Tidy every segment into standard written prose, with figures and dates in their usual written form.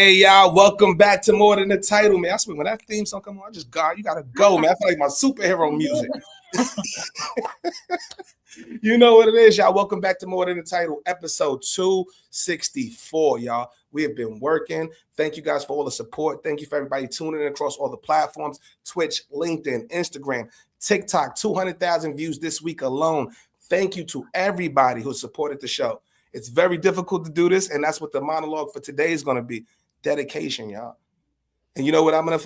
Hey, y'all, welcome back to More Than the Title, man. I swear, when that theme song come on, you gotta go, man. I feel like my superhero music. You know what it is, y'all. Welcome back to More Than the Title, episode 264, y'all. We have been working. Thank you guys for all the support. Thank you for everybody tuning in across all the platforms, Twitch, LinkedIn, Instagram, TikTok, 200,000 views this week alone. Thank you to everybody who supported the show. It's very difficult to do this, and that's what the monologue for today is going to be. Dedication, y'all. And you know what I'm going to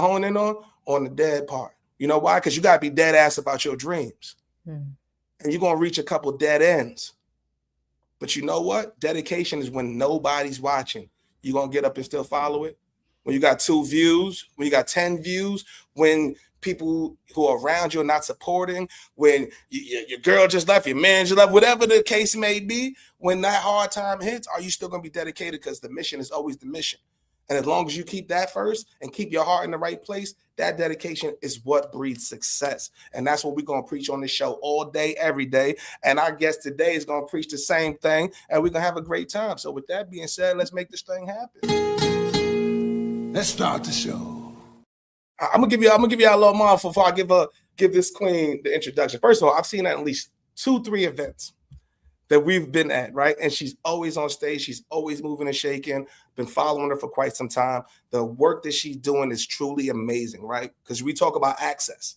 hone in on? On the dead part. You know why? Because you got to be dead ass about your dreams. And you're going to reach a couple dead ends. But you know what? Dedication is when nobody's watching. You're going to get up and still follow it. When you got 2 views, when you got 10 views, when people who are around you are not supporting, when your girl just left, your man just left, whatever the case may be, when that hard time hits, are you still going to be dedicated? Because the mission is always the mission. And as long as you keep that first and keep your heart in the right place, that dedication is what breeds success. And that's what we're going to preach on this show all day, every day. And our guest today is going to preach the same thing, and we're going to have a great time. So with that being said, let's make this thing happen. Let's start the show. I'm gonna give you a little more before I give this queen the introduction. First of all, I've seen her at least 2-3 events that we've been at, right? And she's always on stage. She's always moving and shaking. Been following her for quite some time. The work that she's doing is truly amazing, right? Because we talk about access.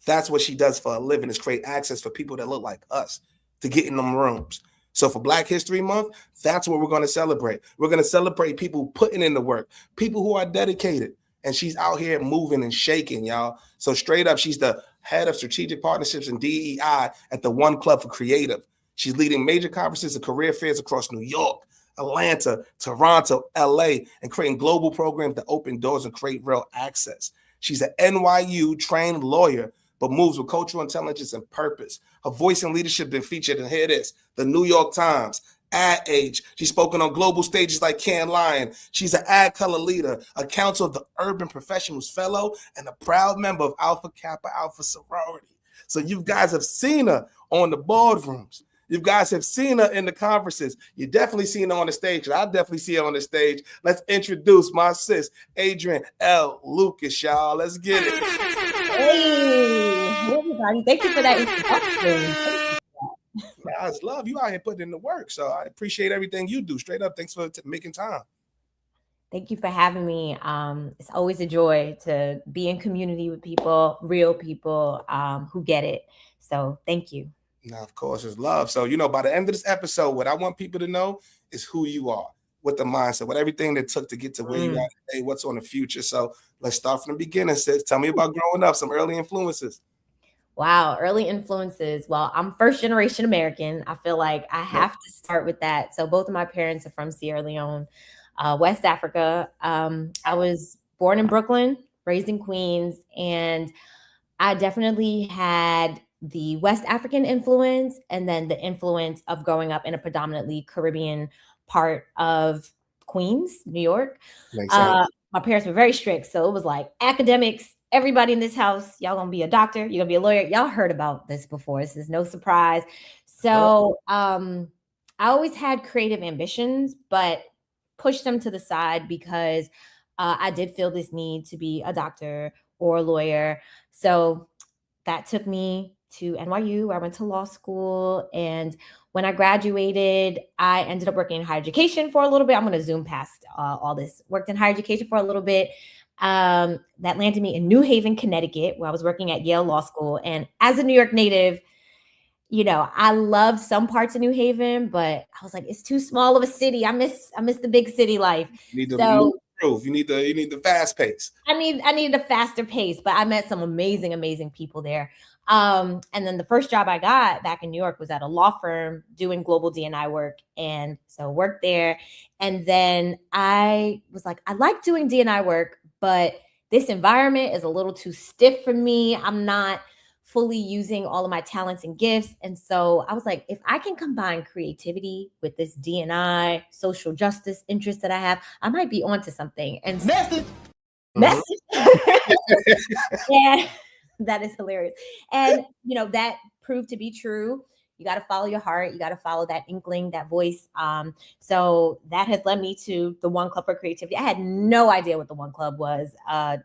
That's what she does for a living, is create access for people that look like us to get in them rooms. So for Black History Month, that's what we're going to celebrate. We're going to celebrate people putting in the work, people who are dedicated. And she's out here moving and shaking, y'all. So straight up, she's the head of strategic partnerships and DEI at the One Club for Creative. She's leading major conferences and career fairs across New York, Atlanta, Toronto, LA, and creating global programs that open doors and create real access. She's an NYU trained lawyer, but moves with cultural intelligence and purpose. Her voice and leadership been featured in, here it is, the New York Times, Ad Age. She's spoken on global stages like Cannes Lion. She's an ad color leader, a Council of the Urban Professionals Fellow, and a proud member of Alpha Kappa Alpha Sorority. So you guys have seen her on the boardrooms. You guys have seen her in the conferences. You definitely seen her on the stage. I definitely see her on the stage. Let's introduce my sis, Adrienne L. Lucas, y'all. Let's get it. Hey, everybody. Thank you for that introduction. I just love you out here putting in the work. So I appreciate everything you do. Straight up, thanks for making time. Thank you for having me. It's always a joy to be in community with people, real people who get it. So thank you. Now, of course, it's love. So, by the end of this episode, what I want people to know is who you are, what the mindset, what everything that took to get to where you are today, what's on the future. So let's start from the beginning, sis. Tell me about growing up, some early influences. Wow, early influences. Well, I'm first generation American. I feel like I have to start with that. So both of my parents are from Sierra Leone, West Africa. I was born in Brooklyn, raised in Queens, and I definitely had the West African influence and then the influence of growing up in a predominantly Caribbean part of Queens, New York. My parents were very strict. So it was like academics, everybody in this house, y'all gonna be a doctor, you're gonna be a lawyer. Y'all heard about this before. This is no surprise. So I always had creative ambitions, but pushed them to the side because I did feel this need to be a doctor or a lawyer. So that took me to NYU, where I went to law school. And when I graduated, I ended up working in higher education for a little bit. I'm going to zoom past all this. Worked in higher education for a little bit. That landed me in New Haven, Connecticut, where I was working at Yale Law School. And as a New York native, I loved some parts of New Haven, but I was like, it's too small of a city. I miss the big city life. You need the fast pace. I needed a faster pace, but I met some amazing people there. And then the first job I got back in New York was at a law firm doing global D&I work. And so worked there. And then I was like, I like doing D&I work, but this environment is a little too stiff for me. I'm not fully using all of my talents and gifts. And so I was like, if I can combine creativity with this D&I social justice interest that I have, I might be onto something. And message. Yeah, that is hilarious. And, that proved to be true. You got to follow your heart. You got to follow that inkling, that voice. So that has led me to the One Club for Creativity. I had no idea what the One Club was,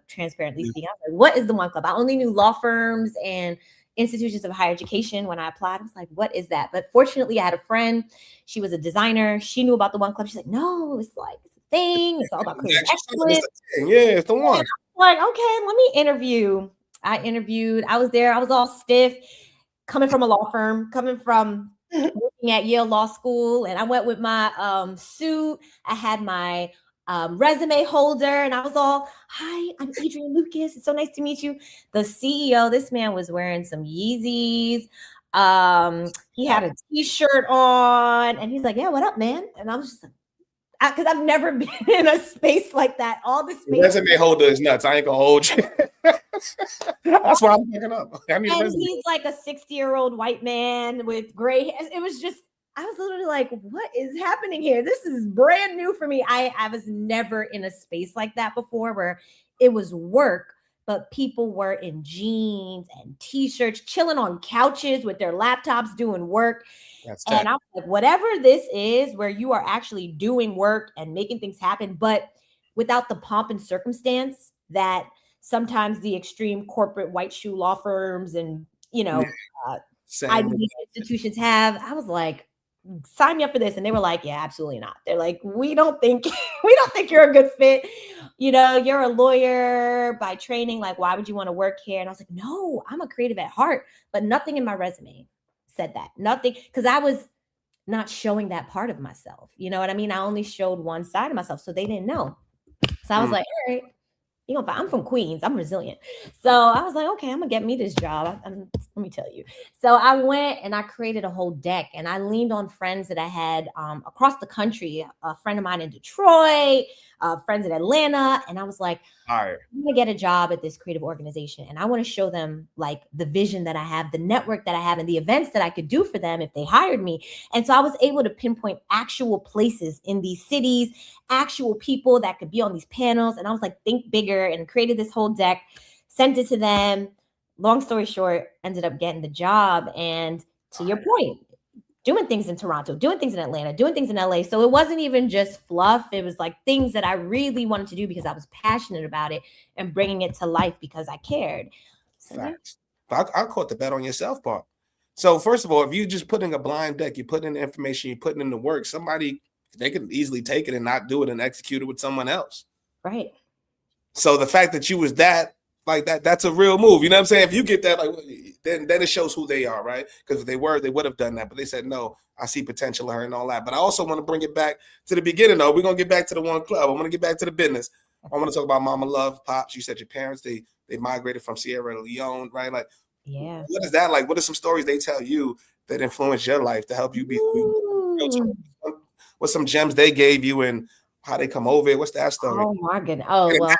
transparently speaking. I was like, what is the One Club? I only knew law firms and institutions of higher education. When I applied, I was like, what is that? But fortunately, I had a friend. She was a designer. She knew about the One Club. She's like, no, it's like, it's a thing. It's all about creative excellence. Yeah, it's the one. Like, okay, let me interview. I interviewed. I was there. I was all stiff, coming from a law firm, coming from working at Yale Law School, and I went with my suit. I had my resume holder, and I was all, "Hi, I'm Adrienne Lucas. It's so nice to meet you." The CEO, this man was wearing some Yeezys. He had a T-shirt on, and he's like, "Yeah, what up, man?" And I was just like, because I've never been in a space like that. All the space. Resume holder is nuts. I ain't gonna hold you. That's why I'm picking up. And he's like a 60-year-old white man with gray hair. It was just, I was literally like, what is happening here? This is brand new for me. I was never in a space like that before where it was work, but people were in jeans and T-shirts, chilling on couches with their laptops doing work. And I was like, whatever this is, where you are actually doing work and making things happen, but without the pomp and circumstance that sometimes the extreme corporate white shoe law firms and, Ivy institutions have. I was like, sign me up for this. And they were like, yeah, absolutely not. They're like, we don't think you're a good fit. You're a lawyer by training. Like, why would you want to work here? And I was like, no, I'm a creative at heart, but nothing in my resume said that. Nothing, because I was not showing that part of myself. You know what I mean? I only showed one side of myself, so they didn't know. So I was like, all right, I'm from Queens. I'm resilient. So I was like, okay, I'm gonna get me this job. Let me tell you. So I went and I created a whole deck, and I leaned on friends that I had across the country. A friend of mine in Detroit, friends in Atlanta, and I was like, all right, I'm gonna get a job at this creative organization, and I want to show them like the vision that I have, the network that I have, and the events that I could do for them if they hired me. And so I was able to pinpoint actual places in these cities, actual people that could be on these panels. And I was like, think bigger, and created this whole deck, sent it to them. Long story short, ended up getting the job. And to your point, doing things in Toronto, doing things in Atlanta, doing things in LA. So it wasn't even just fluff. It was like things that I really wanted to do because I was passionate about it and bringing it to life because I cared. So, facts. Yeah. I caught the bet on yourself part. So first of all, if you're just putting a blind deck, you're putting in the information, you're putting in the work, they could easily take it and not do it and execute it with someone else. Right. So the fact that you was that, like that's a real move. You know what I'm saying? If you get that, like, then it shows who they are, right? Because if they would have done that. But they said, no, I see potential in her and all that. But I also want to bring it back to the beginning, though. We're going to get back to the One Club. I want to get back to the business. I want to talk about Mama Love, Pops. You said your parents, they migrated from Sierra Leone, right? Like, yeah. What is that like? What are some stories they tell you that influenced your life to help you be? What's some gems they gave you and how they come over? What's that story? Oh my goodness! Oh well,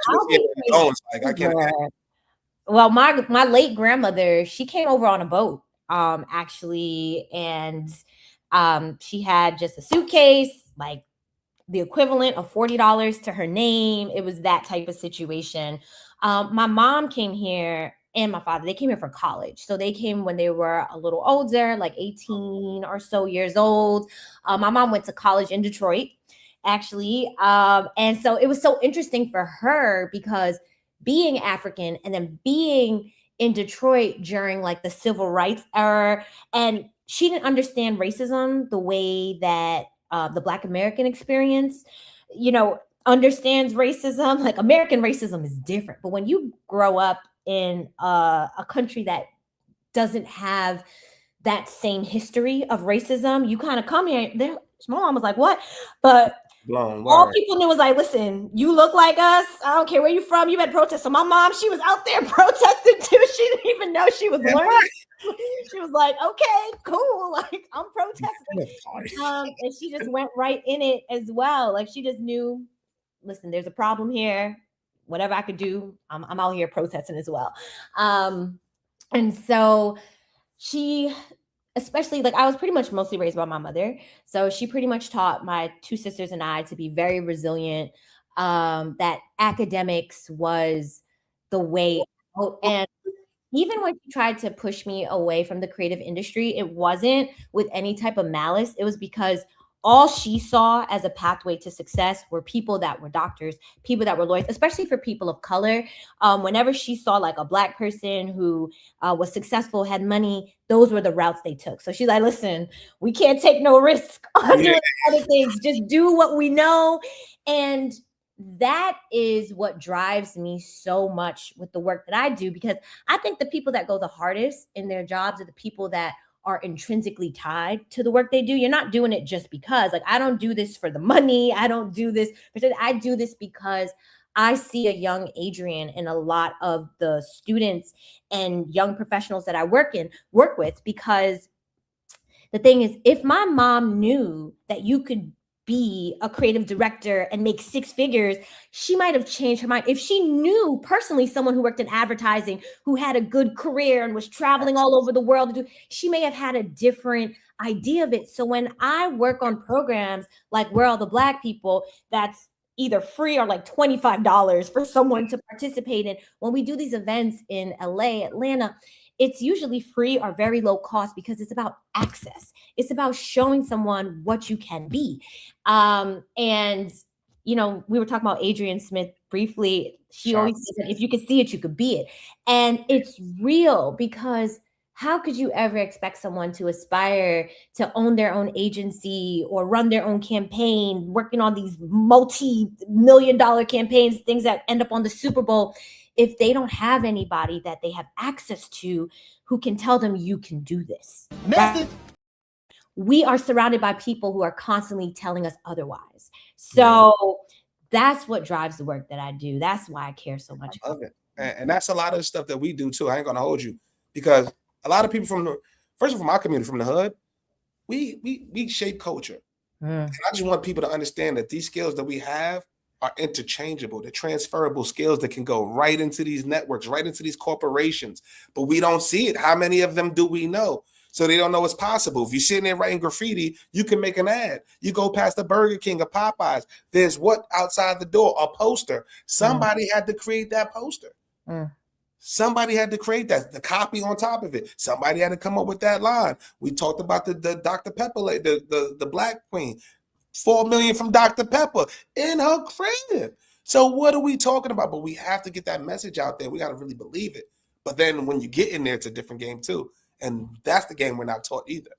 I can't imagine. Well, my late grandmother, she came over on a boat, actually, and she had just a suitcase, like the equivalent of $40 to her name. It was that type of situation. My mom came here and my father, they came here for college. So they came when they were a little older, like 18 or so years old. My mom went to college in Detroit, actually. And so it was so interesting for her because being African and then being in Detroit during like the civil rights era, and she didn't understand racism the way that the Black American experience, understands racism. Like American racism is different. But when you grow up in a country that doesn't have that same history of racism, you kind of come here. My mom was like, what? But all people knew was like, listen, you look like us. I don't care where you're from. You've had protests. So my mom, she was out there protesting too. She didn't even know she was learning. She was like, okay, cool. Like, I'm protesting. And she just went right in it as well. Like, she just knew, listen, there's a problem here. Whatever I could do, I'm out here protesting as well. And so she, especially, like, I was pretty much mostly raised by my mother. So she pretty much taught my two sisters and I to be very resilient, that academics was the way out. And even when she tried to push me away from the creative industry, it wasn't with any type of malice. It was because all she saw as a pathway to success were people that were doctors, people that were lawyers, especially for people of color. Whenever she saw like a Black person who was successful, had money, those were the routes they took. So she's like, listen, we can't take no risk on doing other things. Just do what we know. And that is what drives me so much with the work that I do, because I think the people that go the hardest in their jobs are the people that are intrinsically tied to the work they do. You're not doing it just because, like, I don't do this for the money. I don't do this I do this because I see a young Adrienne in a lot of the students and young professionals that I work with, because the thing is, if my mom knew that you could be a creative director and make six figures, she might have changed her mind. If she knew personally someone who worked in advertising, who had a good career and was traveling all over the world, she may have had a different idea of it. So when I work on programs like Where Are the Black People, that's either free or like $25 for someone to participate in. When we do these events in LA, Atlanta, it's usually free or very low cost, because it's about access. It's about showing someone what you can be. And, you know, we were talking about Adrienne Smith briefly. She always said, if you could see it, you could be it. And it's real, because how could you ever expect someone to aspire to own their own agency or run their own campaign, working on these multi-million-dollar campaigns, things that end up on the Super Bowl, if they don't have anybody that they have access to who can tell them you can do this? Right? We are surrounded by people who are constantly telling us otherwise. So that's what drives the work that I do. That's why I care so much. I love it. And that's a lot of the stuff that we do too. I ain't gonna hold you, because a lot of people from first of all, from our community, from the hood, we shape culture. And I just want people to understand that these skills that we have are interchangeable. They're transferable skills that can go right into these networks, right into these corporations. But we don't see it. How many of them do we know? So they don't know it's possible. If you're sitting there writing graffiti, you can make an ad. You go past the Burger King or Popeyes, there's what outside the door? A poster. Somebody had to create that poster. Somebody had to create that, the copy on top of it. Somebody had to come up with that line. We talked about the Dr. Pepper, the Black Queen, 4 million from Dr. Pepper in her crib. So what are we talking about? But we have to get that message out there. We got to really believe it. But then when you get in there, it's a different game too. And that's the game we're not taught either.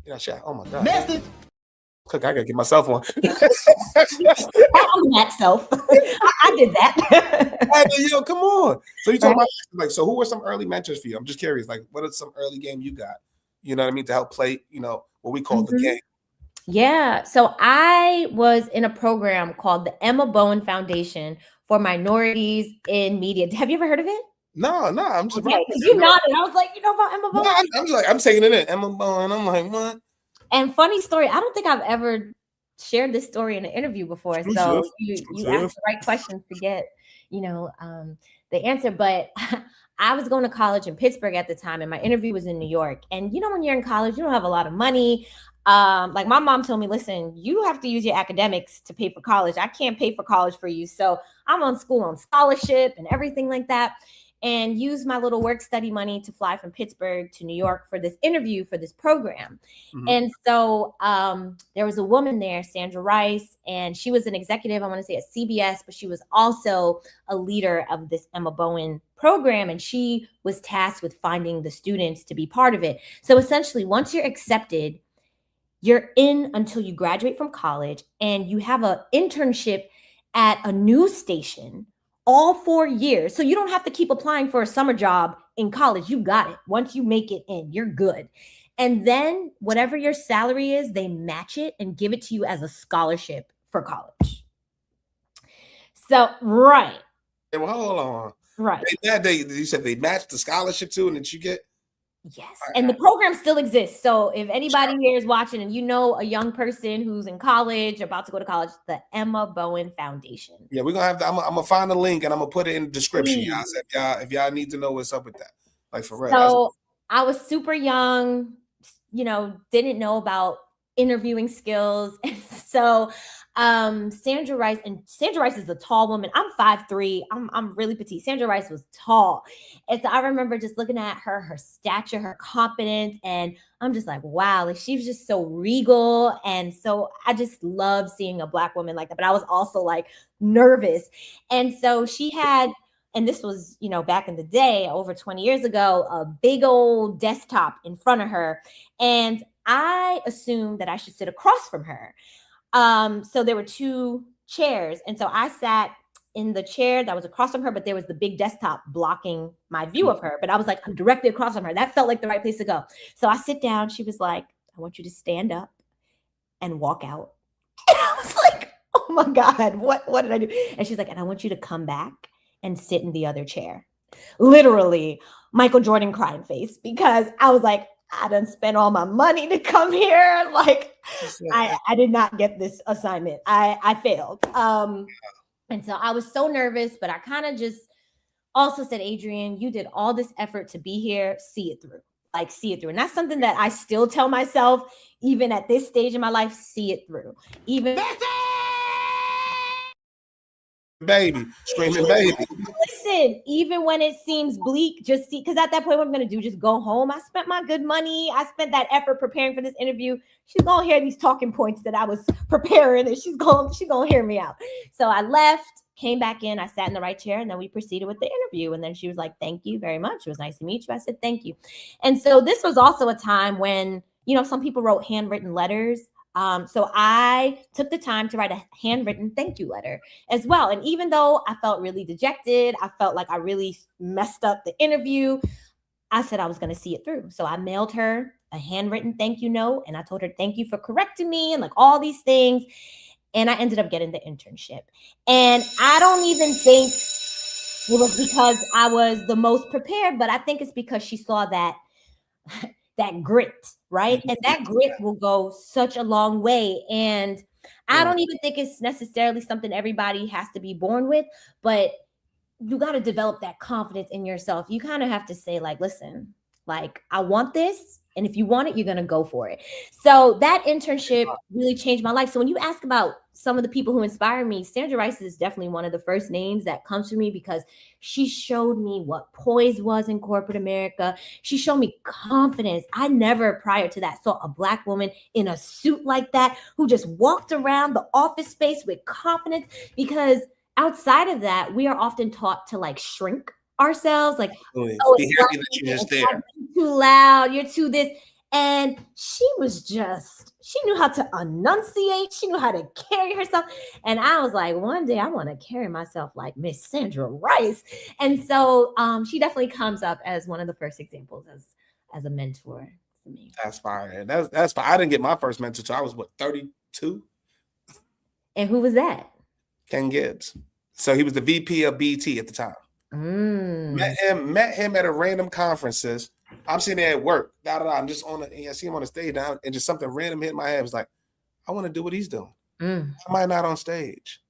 You know, shit. Oh my God. Message. Look, I gotta get myself one. I'm that self. I did that. Yo, come on. So you talking about, like, so who were some early mentors for you? I'm just curious. Like, what are some early game you got? You know what I mean? To help play, you know, what we call the game. Yeah. So I was in a program called the Emma Bowen Foundation for Minorities in Media. Have you ever heard of it? No, I'm just you nodded. I was like, you know about Emma Bowen? No, I'm just like, I'm taking it in. Emma Bowen. I'm like, what? And funny story, I don't think I've ever shared this story in an interview before. So you asked the right questions to get, you know, the answer. But I was going to college in Pittsburgh at the time, and my interview was in New York. And you know, when you're in college, you don't have a lot of money. Like my mom told me, listen, you have to use your academics to pay for college. I can't pay for college for you. So I'm on school on scholarship and everything like that, and use my little work study money to fly from Pittsburgh to New York for this interview for this program. And so there was a woman there, Sandra Rice, and she was an executive, I want to say at CBS, but she was also a leader of this Emma Bowen program. And she was tasked with finding the students to be part of it. So essentially, once you're accepted, you're in until you graduate from college, and you have an internship at a news station all 4 years. So you don't have to keep applying for a summer job in college. You got it. Once you make it in, you're good. And then whatever your salary is, they match it and give it to you as a scholarship for college. So, right. Well, hold on. Right. You said they matched the scholarship too, and that you get? Yes. And the program still exists. So if anybody here is watching and you know a young person who's in college, about to go to college, the Emma Bowen Foundation. Yeah, we're gonna have to, I'm gonna find a link and I'm gonna put it in the description, y'all. If y'all need to know what's up with that. Like, for real. So I was super young, you know, didn't know about interviewing skills. And so Sandra Rice, and Sandra Rice is a tall woman. I'm 5'3". I'm really petite. Sandra Rice was tall. And so I remember just looking at her stature, her confidence, and I'm just like, wow, like she was just so regal. And so I just love seeing a Black woman like that. But I was also like nervous. And so she had, and this was, back in the day, over 20 years ago, a big old desktop in front of her. And I assumed that I should sit across from her. So there were 2 chairs. And so I sat in the chair that was across from her, but there was the big desktop blocking my view of her. But I was like, I'm directly across from her. That felt like the right place to go. So I sit down. She was like, I want you to stand up and walk out. And I was like, oh my God, what did I do? And she's like, and I want you to come back and sit in the other chair. Literally, Michael Jordan crying face, because I was like, I done spent all my money to come here. Like, I did not get this assignment. I failed. And so I was so nervous, but I kind of just also said, Adrienne, you did all this effort to be here. See it through. Like, see it through. And that's something that I still tell myself, even at this stage in my life, see it through. Even baby, screaming baby. Listen, even when it seems bleak, just see, because at that point, what I'm going to do, just go home. I spent my good money. I spent that effort preparing for this interview. She's going to hear these talking points that I was preparing, and she's going to hear me out. So I left, came back in, I sat in the right chair, and then we proceeded with the interview. And then she was like, thank you very much. It was nice to meet you. I said, thank you. And so this was also a time when, some people wrote handwritten letters. So I took the time to write a handwritten thank you letter as well. And even though I felt really dejected, I felt like I really messed up the interview, I said I was going to see it through. So I mailed her a handwritten thank you note, and I told her, thank you for correcting me and like all these things. And I ended up getting the internship. And I don't even think it was because I was the most prepared, but I think it's because she saw that grit, right? And that grit will go such a long way. And I don't even think it's necessarily something everybody has to be born with, but you got to develop that confidence in yourself. You kind of have to say, like, listen, like, I want this. And if you want it, you're going to go for it. So that internship really changed my life. So when you ask about some of the people who inspire me, Sandra Rice is definitely one of the first names that comes to me, because she showed me what poise was in corporate America. She showed me confidence. I never prior to that saw a Black woman in a suit like that who just walked around the office space with confidence, because outside of that, we are often taught to like shrink ourselves, like, oh, be happy that you're just there. Too loud, you're too this. And she knew how to enunciate, she knew how to carry herself. And I was like, one day I want to carry myself like Miss Sandra Rice. And so she definitely comes up as one of the first examples as a mentor for me. That's fine. That's fine. I didn't get my first mentor till I was 32. And who was that? Ken Gibbs. So he was the VP of BT at the time. Met him at a random conferences. I'm sitting there at work. I'm just I see him on the stage now, and just something random hit my head. It was like, I want to do what he's doing. Why am I not on stage?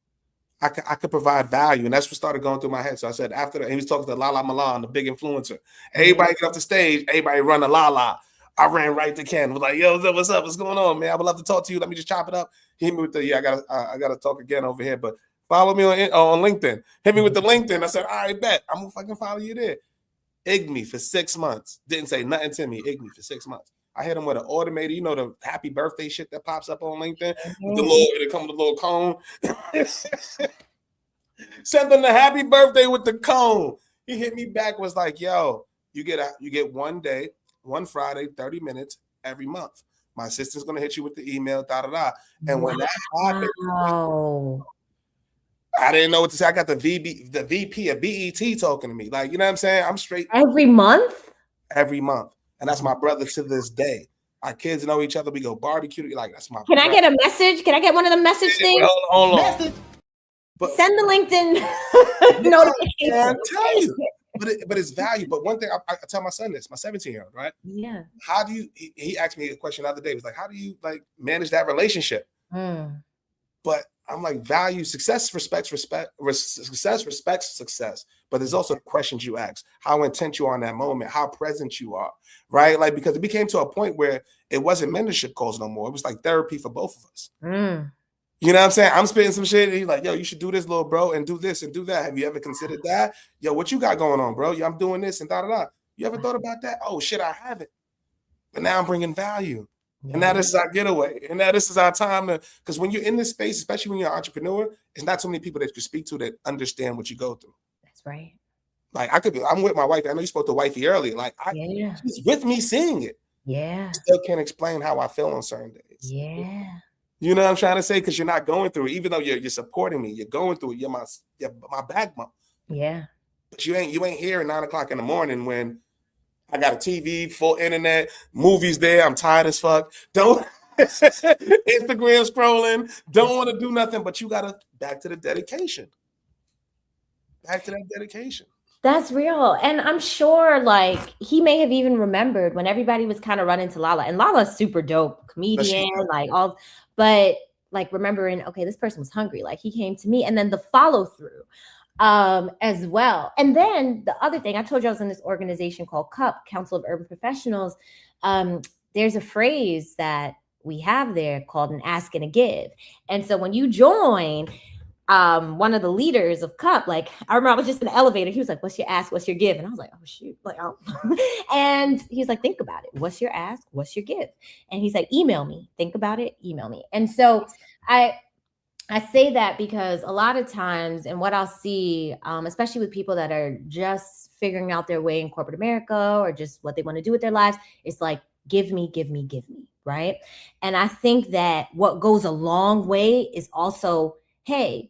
I could provide value, and that's what started going through my head. So I said, after that, he was talking to Lala Milan, the big influencer. Everybody get off the stage. Everybody run to Lala. I ran right to Ken. Was like, yo, what's up? What's going on, man? I would love to talk to you. Let me just chop it up. He hit me with the I gotta talk again over here, but follow me on LinkedIn. Hit me with the LinkedIn. I said, all right, bet. I'm going to fucking follow you there. Igged me for 6 months. Didn't say nothing to me. Igged me for 6 months. I hit him with an automated, the happy birthday shit that pops up on LinkedIn. With it comes with a little cone. Sent him the happy birthday with the cone. He hit me back, was like, yo, you get one day, one Friday, 30 minutes every month. My assistant's going to hit you with the email, da-da-da. And when that happened, I didn't know what to say. I got the VP of BET talking to me. Like, you know what I'm saying? I'm straight. Every month? Every month. And that's my brother to this day. Our kids know each other. We go barbecue. Like, that's my Can brother. I get a message? Can I get one of the message things? Hold on. But send the LinkedIn notification. I'm telling you. But it's value. But one thing, I tell my son this, my 17-year-old, right? Yeah. How do you, he asked me a question the other day. He was like, how do you like manage that relationship? But I'm like, value, success respects success. But there's also questions you ask, how intent you are in that moment, how present you are, right? Like, because it became to a point where it wasn't mentorship calls no more. It was like therapy for both of us. You know what I'm saying? I'm spitting some shit, and he's like, yo, you should do this, little bro, and do this and do that. Have you ever considered that? Yo, what you got going on, bro? Yo, I'm doing this and da-da-da. You ever thought about that? Oh, shit, I haven't. But now I'm bringing value. And now this is our getaway. And now this is our time to, because when you're in this space, especially when you're an entrepreneur, it's not so many people that you speak to that understand what you go through. That's right. Like I'm with my wife. I know you spoke to wifey earlier. Like she's with me seeing it. Yeah. I still can't explain how I feel on certain days. Yeah. You know what I'm trying to say? Because you're not going through it. Even though you're supporting me, you're going through it. You're my backbone. Yeah. But you ain't here at 9 o'clock in the morning when I got a TV, full internet, movies there. I'm tired as fuck. Don't Instagram scrolling. Don't want to do nothing. But you gotta back to the dedication. Back to that dedication. That's real. And I'm sure like he may have even remembered when everybody was kind of running to Lala. And Lala's super dope comedian, like all, but like remembering, okay, this person was hungry. Like he came to me, and then the follow through as well. And then the other thing, I told you I was in this organization called CUP, Council of Urban Professionals. There's a phrase that we have there called an ask and a give. And so when you join, one of the leaders of CUP, like I remember I was just in the elevator. He was like, what's your ask? What's your give? And I was like, oh shoot. Like, oh. And he's like, think about it. What's your ask? What's your give? And he's like, email me. Think about it. Email me. And so I say that because a lot of times, and what I'll see, especially with people that are just figuring out their way in corporate America or just what they want to do with their lives, it's like, give me, give me, give me. Right. And I think that what goes a long way is also, hey,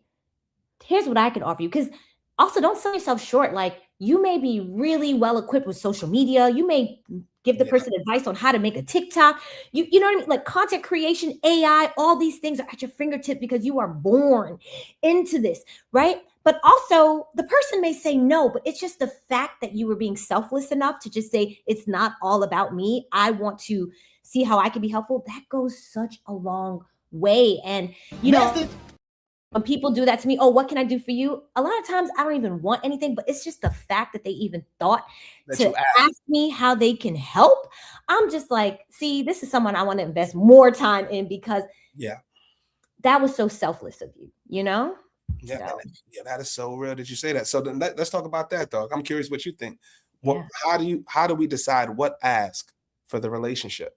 here's what I can offer you. Because also don't sell yourself short. Like you may be really well equipped with social media. You may give the person advice on how to make a TikTok. You know what I mean? Like content creation, AI, all these things are at your fingertips because you are born into this, right? But also the person may say no, but it's just the fact that you were being selfless enough to just say, it's not all about me. I want to see how I can be helpful. That goes such a long way. And, you know, when people do that to me, oh, what can I do for you? A lot of times I don't even want anything, but it's just the fact that they even thought to ask me how they can help. I'm just like, see, this is someone I want to invest more time in because that was so selfless of you, you know? Yeah, so. That is so real that you say that. So then let's talk about that, though. I'm curious what you think. Well, how do we decide what ask for the relationship?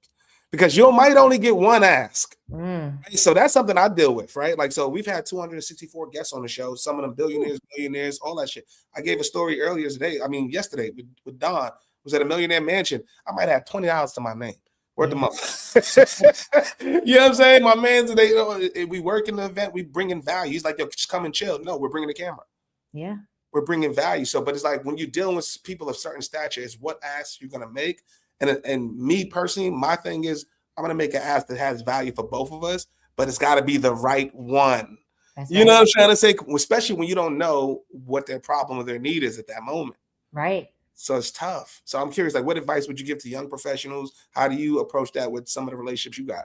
Because you might only get one ask. Right? So that's something I deal with, right? Like, so we've had 264 guests on the show, some of them billionaires, millionaires, all that shit. I gave a story earlier today. I mean, yesterday with Don, was at a millionaire mansion. I might have $20 to my name. Worth the month. You know what I'm saying? My man's, we work in the event, we bring in value. He's like, yo, just come and chill. No, we're bringing the camera. Yeah. We're bringing value. So, but it's like when you're dealing with people of certain stature, it's what asks you're going to make. And me personally, my thing is I'm going to make an ask that has value for both of us, but it's got to be the right one. That's you know what I'm trying to say? Especially when you don't know what their problem or their need is at that moment. Right. So it's tough. So I'm curious, like, what advice would you give to young professionals? How do you approach that with some of the relationships you got?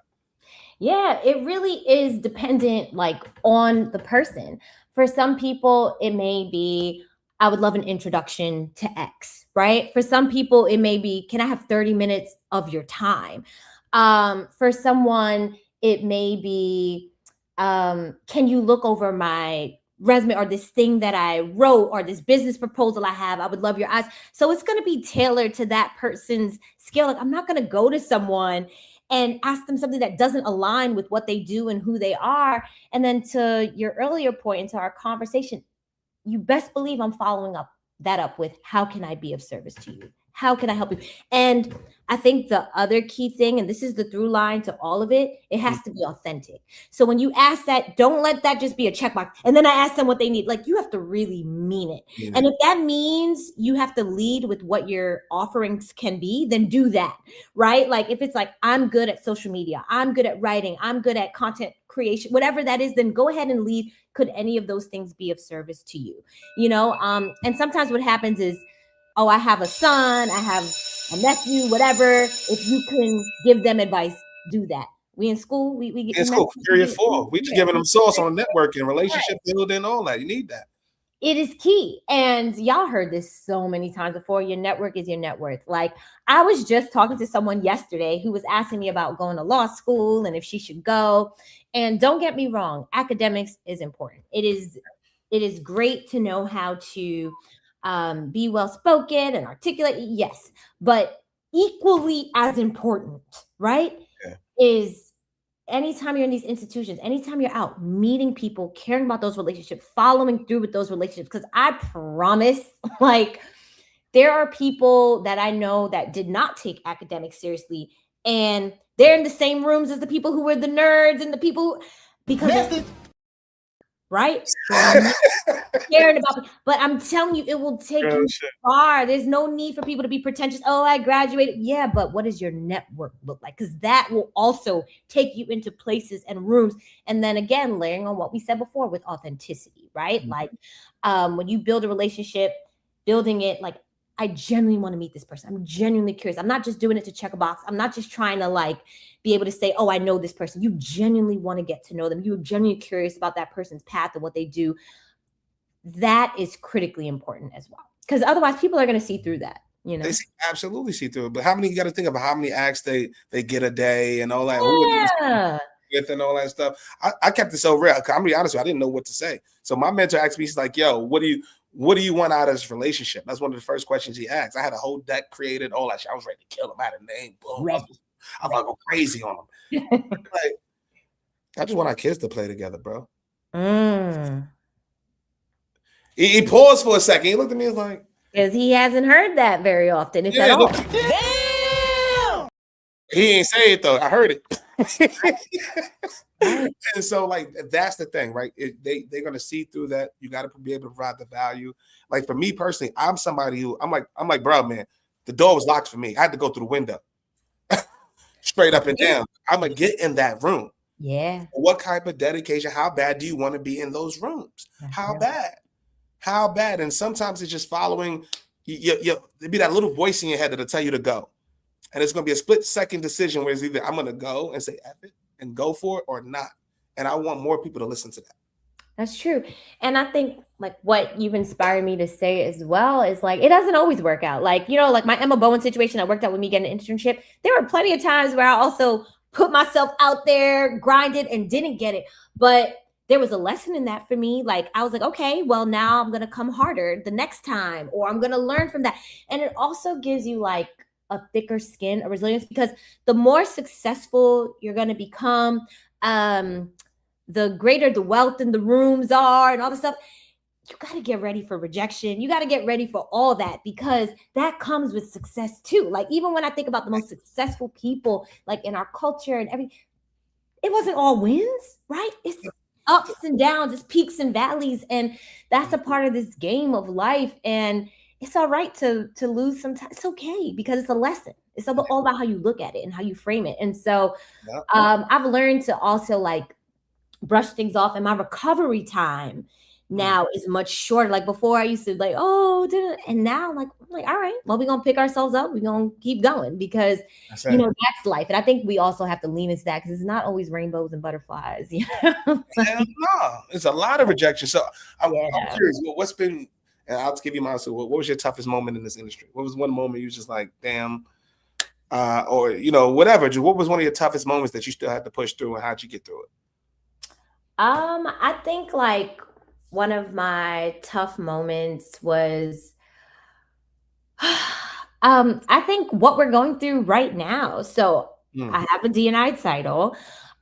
Yeah, it really is dependent like on the person. For some people, it may be, I would love an introduction to X, right? For some people, it may be, can I have 30 minutes of your time? For someone, it may be, can you look over my resume or this thing that I wrote or this business proposal I have? I would love your eyes. So it's going to be tailored to that person's skill. Like I'm not going to go to someone and ask them something that doesn't align with what they do and who they are. And then to your earlier point into our conversation, you best believe I'm following that up with how can I be of service to you? How can I help you? And I think the other key thing, and this is the through line to all of it, it has to be authentic. So when you ask that, don't let that just be a checkbox. And then I ask them what they need. Like you have to really mean it. Yeah. And if that means you have to lead with what your offerings can be, then do that, right? Like if it's like, I'm good at social media, I'm good at writing, I'm good at content creation, whatever that is, then go ahead and lead. Could any of those things be of service to you? You know, and sometimes what happens is, oh, I have a son, I have a nephew, whatever. If you can give them advice, do that. We in school, we get in school, period 4. We just giving them sauce on networking, relationship building, all that. You need that. It is key. And y'all heard this so many times before. Your network is your net worth. Like, I was just talking to someone yesterday who was asking me about going to law school and if she should go. And don't get me wrong, academics is important. It is great to know how to be well spoken and articulate. Yes. But equally as important, right? Yeah. Is anytime you're in these institutions, anytime you're out meeting people, caring about those relationships, following through with those relationships. Because I promise, like, there are people that I know that did not take academics seriously, and they're in the same rooms as the people who were the nerds and the people because right? Caring about, but I'm telling you, it will take you far. There's no need for people to be pretentious. Oh, I graduated. Yeah, but what does your network look like? Because that will also take you into places and rooms. And then again, layering on what we said before with authenticity, right? Mm-hmm. Like when you build a relationship, building it like, I genuinely want to meet this person. I'm genuinely curious. I'm not just doing it to check a box. I'm not just trying to like be able to say, oh, I know this person. You genuinely want to get to know them. You're genuinely curious about that person's path and what they do. That is critically important as well. Because otherwise people are going to see through that. You know, they absolutely see through it. But how many, you got to think about how many acts they get a day and all that. Yeah. With and all that stuff. I kept it so real. I'm gonna be honest with you, I didn't know what to say. So my mentor asked me, he's like, yo, what do you want out of this relationship? That's one of the first questions he asked. I had a whole deck created, all that shit. I was ready to kill him. I had a name. Boom. I was like, go crazy on him. Like, I just want our kids to play together, bro. He paused for a second. He looked at me and was like, because he hasn't heard that very often, if at all. Damn! He ain't say it though. I heard it. And so like that's the thing, right? They're gonna see through that. You got to be able to provide the value. Like for me personally, I'm somebody who I'm like, bro, man, the door was locked for me. I had to go through the window, straight up and down. I'm gonna get in that room. Yeah. What type of dedication? How bad do you want to be in those rooms? How bad? How bad? And sometimes it's just following. There'd be that little voice in your head that'll tell you to go. And it's going to be a split-second decision where it's either I'm going to go and say F it and go for it or not. And I want more people to listen to that. That's true. And I think like what you've inspired me to say as well is like, it doesn't always work out. Like, you know, like my Emma Bowen situation that worked out with me getting an internship. There were plenty of times where I also put myself out there, grinded and didn't get it. But there was a lesson in that for me. Like I was like, okay, well now I'm going to come harder the next time, or I'm going to learn from that. And it also gives you like a thicker skin, a resilience, because the more successful you're going to become, the greater the wealth in the rooms are and all the stuff. You got to get ready for rejection. You got to get ready for all that, because that comes with success too. Like even when I think about the most successful people, like in our culture and everything, it wasn't all wins, right? It's ups and downs, it's peaks and valleys. And that's a part of this game of life. And it's all right to lose sometimes. It's okay, because it's a lesson. It's all about how you look at it and how you frame it. And so I've learned to also like brush things off, and my recovery time now is much shorter. Like before I used to like, and now like, I'm like, all right, well, we're going to pick ourselves up. We're going to keep going, because, you know, that's life. And I think we also have to lean into that, because it's not always rainbows and butterflies. You know? No, it's a lot of rejection. So I'm curious, what's been, and I'll give you my answer. What was your toughest moment in this industry? What was one moment you was just like, damn, or, you know, whatever. What was one of your toughest moments that you still had to push through, and how'd you get through it? I think like one of my tough moments was, I think what we're going through right now. So I have a D&I title.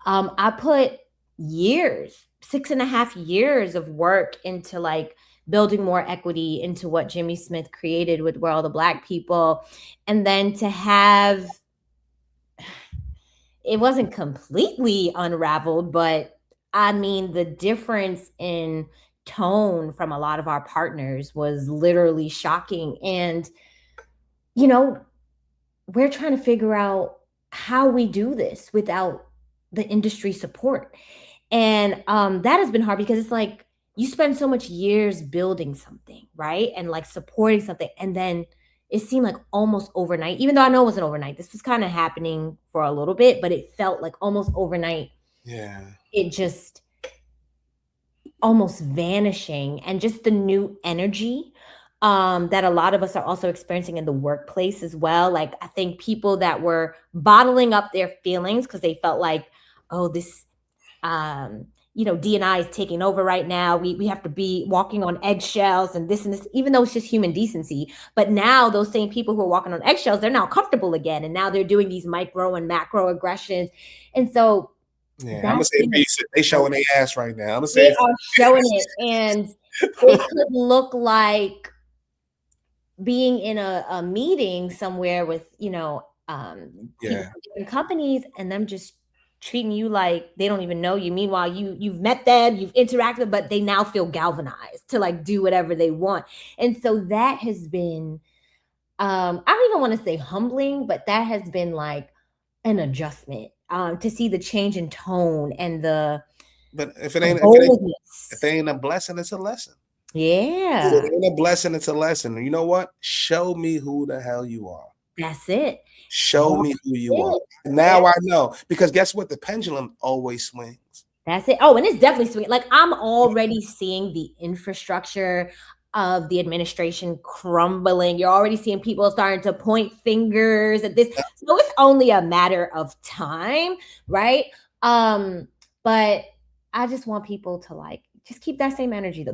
I put 6.5 years of work into like building more equity into what Jimmy Smith created with We're All the Black People. And then to have, it wasn't completely unraveled, but I mean, the difference in tone from a lot of our partners was literally shocking. And, you know, we're trying to figure out how we do this without the industry support. And that has been hard, because it's like you spend so much years building something, right? And like supporting something. And then it seemed like almost overnight, even though I know it wasn't overnight. This was kind of happening for a little bit, but it felt like almost overnight. Yeah. It just, almost vanishing, and just the new energy that a lot of us are also experiencing in the workplace as well. Like, I think people that were bottling up their feelings because they felt like, oh, this um D&I is taking over right now. We have to be walking on eggshells and this, even though it's just human decency. But now those same people who are walking on eggshells, they're now comfortable again, and now they're doing these micro and macro aggressions. And so Yeah, I'm gonna that's say they showing their ass right now. I'm gonna they say are showing it, and it could look like being in a meeting somewhere with people yeah. from different companies, and them just treating you like they don't even know you. Meanwhile, you've met them, you've interacted, but they now feel galvanized to like do whatever they want. And so that has been I don't even want to say humbling, but that has been like an adjustment to see the change in tone and the But if it boldness. ain't a blessing, it's a lesson. If Yeah, it ain't a blessing, it's a lesson. You know what? Show me who the hell you are. that's it. Show me who you are. Now I know, because guess what? The pendulum always swings. That's it. Oh, and it's definitely sweet. Like, I'm already seeing the infrastructure of the administration crumbling. You're already seeing people starting to point fingers at this. So it's only a matter of time, right? But I just want people to like just keep that same energy. Though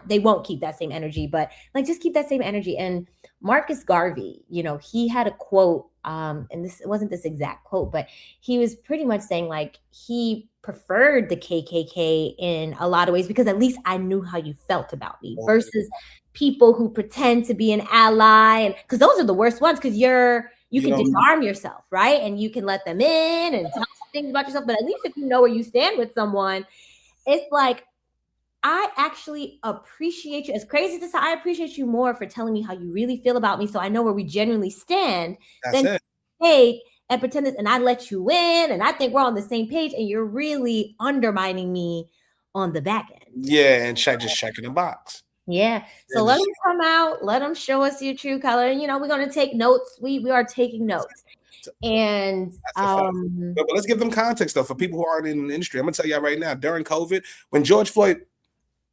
they won't keep that same energy, but like just keep that same energy. And Marcus Garvey, he had a quote, and it wasn't this exact quote, but he was pretty much saying like he preferred the KKK in a lot of ways because at least I knew how you felt about me versus people who pretend to be an ally, and because those are the worst ones, because you can disarm yourself, right? And you can let them in and tell things about yourself. But at least if you know where you stand with someone, it's like, I actually appreciate you. As crazy as this, I appreciate you more for telling me how you really feel about me, so I know where we genuinely stand. That's it. Hey, and pretend this, and I let you in, and I think we're on the same page, and you're really undermining me on the back end. Yeah, and just checking the box. Yeah. So let them come out, let them show us your true color. And we're gonna take notes. We are taking notes. And but let's give them context though for people who aren't in the industry. I'm gonna tell you right now, during COVID, when George Floyd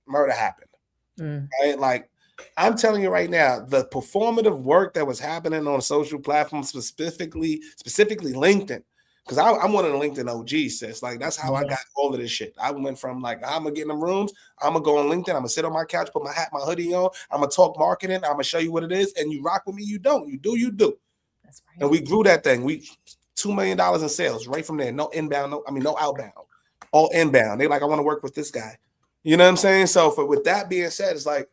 murder happened, right? Like, I'm telling you right now, the performative work that was happening on social platforms, specifically LinkedIn, because I'm one of the LinkedIn OGs, sis. Like, that's how I got all of this shit. I went from like, I'm gonna get in the rooms, I'm gonna go on LinkedIn, I'm gonna sit on my couch, put my hat, my hoodie on, I'm gonna talk marketing, I'm gonna show you what it is, and you rock with me, you don't, you do. That's right. And we grew that thing. We $2 million in sales right from there. No inbound, no outbound, all inbound. They like, I want to work with this guy. You know what I'm saying? So with that being said, it's like,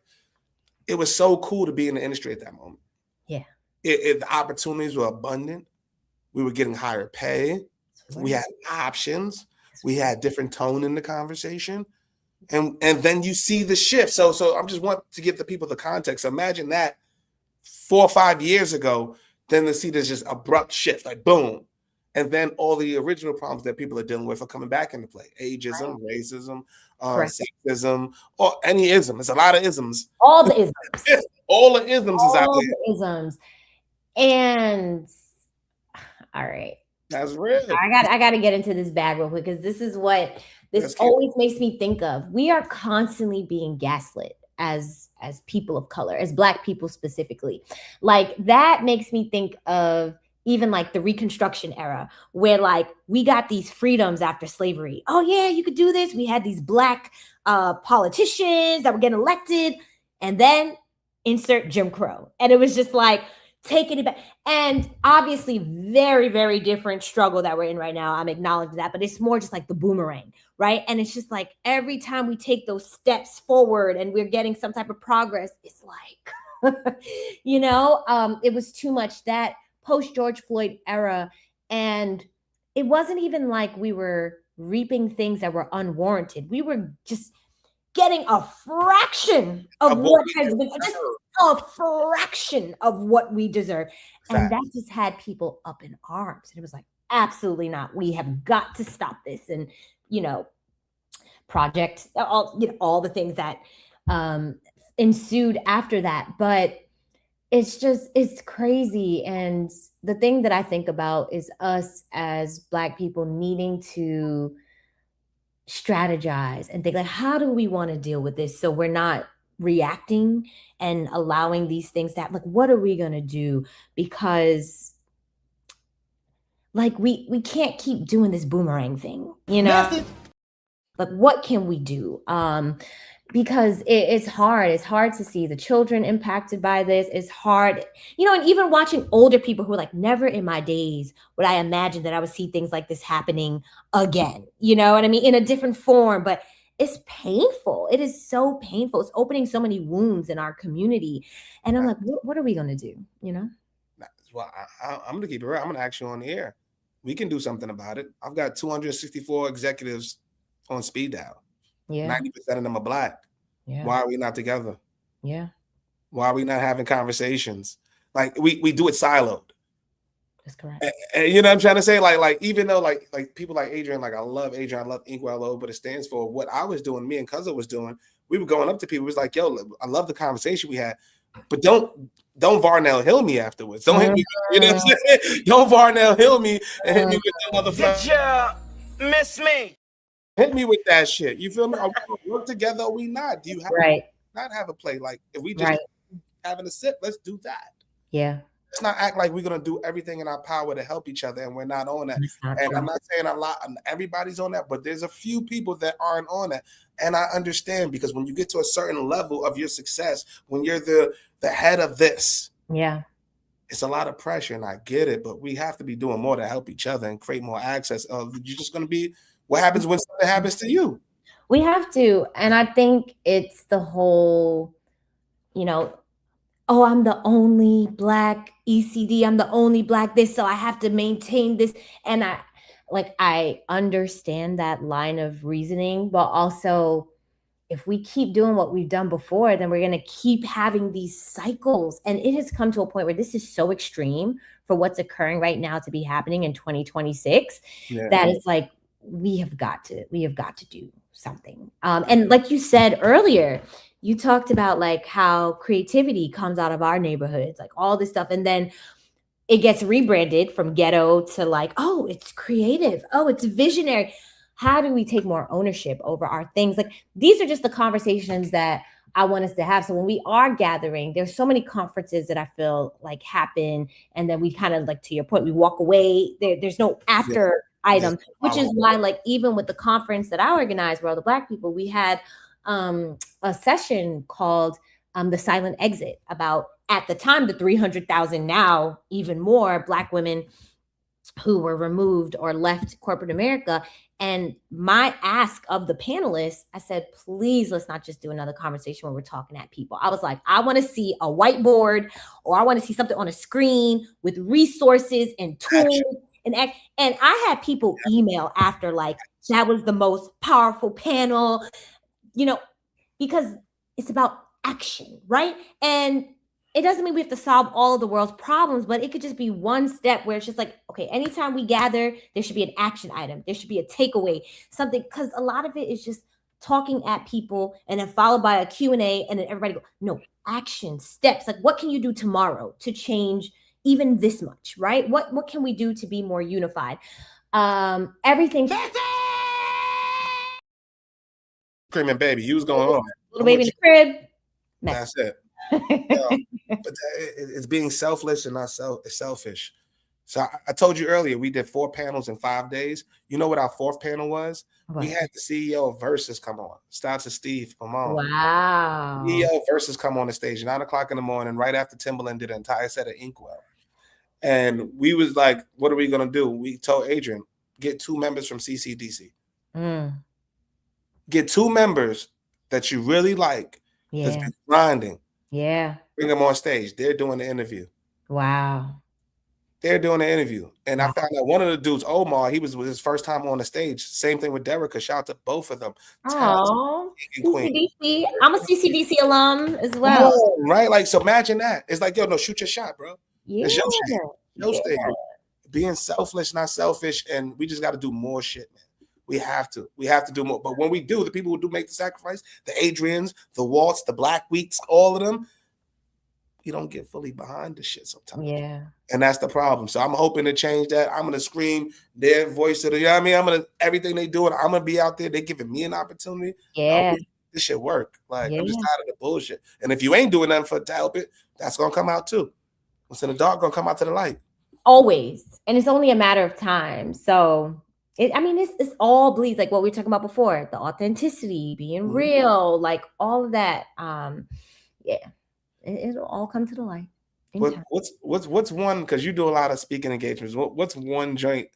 it was so cool to be in the industry at that moment. Yeah. The opportunities were abundant. We were getting higher pay. We had options. We had different tone in the conversation. And then you see the shift. So I just want to give the people the context. Imagine that 4 or 5 years ago, then to see this just abrupt shift, like boom. And then all the original problems that people are dealing with are coming back into play. Ageism, racism, sexism, or any ism. It's a lot of isms. All the isms. All the isms is out there. The isms. And all right. That's real. I got to get into this bag real quick, because this is what always makes me think of. We are constantly being gaslit as people of color, as Black people specifically. Like, that makes me think of even like the Reconstruction era, where like we got these freedoms after slavery. Oh yeah, you could do this. We had these Black politicians that were getting elected, and then insert Jim Crow. And it was just like taking it back. And obviously very, very different struggle that we're in right now. I'm acknowledging that, but it's more just like the boomerang, right? And it's just like every time we take those steps forward and we're getting some type of progress, it's like, it was too much. That post George Floyd era, and it wasn't even like we were reaping things that were unwarranted. We were just getting a fraction of what has been, just a fraction of what we deserve. And that just had people up in arms. And it was like, absolutely not. We have got to stop this. And, project, all the things that ensued after that. But it's crazy. And the thing that I think about is us as Black people needing to strategize and think like, how do we want to deal with this so we're not reacting and allowing these things to happen? Like, what are we going to do? Because like we can't keep doing this boomerang thing, you know? Like, what can we do? Because it's hard. It's hard to see the children impacted by this. It's hard, and even watching older people who are like, never in my days would I imagine that I would see things like this happening again. You know what I mean? In a different form, but it's painful. It is so painful. It's opening so many wounds in our community. And I'm like, what are we going to do? Well, I'm going to keep it real. I'm going to ask you on the air. We can do something about it. I've got 264 executives on speed dial. Yeah. 90% of them are Black. Yeah. Why are we not together? Yeah. Why are we not having conversations? Like we do it siloed. That's correct. And you know what I'm trying to say? Like even though like people like Adrienne, like I love Adrienne, I love Inkwell, but it stands for what I was doing, me and Cousin was doing. We were going up to people. It was like, yo, I love the conversation we had, but don't Varnell Hill me afterwards. Don't hit me. You know what I'm saying? Don't Varnell Hill me and hit me with the motherfucker. Did you miss me? Hit me with that shit. You feel me? Are we gonna work together or we not? Do you have not have a play? Like if we just having a sip, let's do that. Yeah. Let's not act like we're gonna do everything in our power to help each other and we're not on that. And I'm not saying a lot, everybody's on that, but there's a few people that aren't on that. And I understand because when you get to a certain level of your success, when you're the head of this, it's a lot of pressure, and I get it, but we have to be doing more to help each other and create more access. You're just gonna be what happens when something happens to you? We have to. And I think it's the whole, oh, I'm the only Black ECD. I'm the only Black this, so I have to maintain this. And I understand that line of reasoning, but also if we keep doing what we've done before, then we're going to keep having these cycles. And it has come to a point where this is so extreme for what's occurring right now to be happening in 2026 that it's like, we have got to do something. And like you said earlier, you talked about like how creativity comes out of our neighborhoods, like all this stuff. And then it gets rebranded from ghetto to like, oh, it's creative. Oh, it's visionary. How do we take more ownership over our things? Like these are just the conversations that I want us to have. So when we are gathering, there's so many conferences that I feel like happen. And then we kind of like, to your point, we walk away. There's no after item, which is why like even with the conference that I organized where all the Black people, we had a session called The Silent Exit about at the time the 300,000, now even more Black women who were removed or left corporate America. And my ask of the panelists, I said, please, let's not just do another conversation where we're talking at people. I was like, I want to see a whiteboard or I want to see something on a screen with resources and tools. And I had people email after like, that was the most powerful panel, because it's about action, right? And it doesn't mean we have to solve all of the world's problems, but it could just be one step where it's just like, okay, anytime we gather, there should be an action item. There should be a takeaway, something, because a lot of it is just talking at people and then followed by a Q&A and then everybody go, no, action steps. Like what can you do tomorrow to change even this much, right? What can we do to be more unified? Everything. Screaming baby, you was going on. Little baby in the crib. That's it. But it's being selfless and not selfish. So I told you earlier, we did 4 panels in 5 days. You know what our 4th panel was? We had the CEO of Versus come on. Starts with Steve. Come on. Wow. CEO of Versus come on the stage 9 o'clock in the morning, right after Timberland did an entire set of Inkwell. And we was like, what are we going to do? We told Adrienne, get 2 members from CCDC. Get 2 members that you really like. That's been grinding. Yeah. Bring them on stage. They're doing the interview. Wow. They're doing the interview. And I found out one of the dudes, Omar, he was his first time on the stage. Same thing with Derica. Shout out to both of them. Oh, CCDC. I'm a CCDC alum as well. Right? Like, so imagine that. It's like, yo, no, shoot your shot, bro. Yeah. It's your stage. Being selfless, not selfish. And we just got to do more shit, man. We have to do more. But when we do, the people who do make the sacrifice, the Adriennes, the Waltz, the Black Weeks, all of them, you don't get fully behind the shit sometimes. Yeah. And that's the problem. So I'm hoping to change that. I'm gonna scream their voice to the, you know what I mean? I'm gonna everything they do, and I'm gonna be out there. They giving me an opportunity. Yeah. This shit work. Like Yeah. I'm just tired of the bullshit. And if you ain't doing nothing to help it, that's gonna come out too. What's in the dark gonna come out to the light. Always. And it's only a matter of time. So it's all bleeds, like what we were talking about before, the authenticity, being real, like all of that. Yeah, it'll all come to the light. What's one, because you do a lot of speaking engagements, what's one joint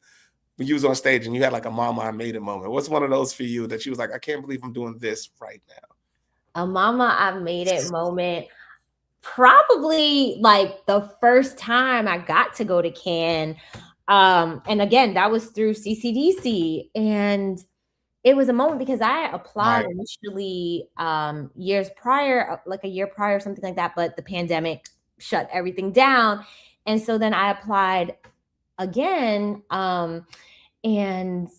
when you was on stage and you had like a mama I made it moment? What's one of those for you that you was like, I can't believe I'm doing this right now? A mama I made it moment, probably like the first time I got to go to Cannes. And again, that was through CCDC. And it was a moment because I applied initially years prior, like a year prior or something like that, but the pandemic shut everything down. And so then I applied again. And,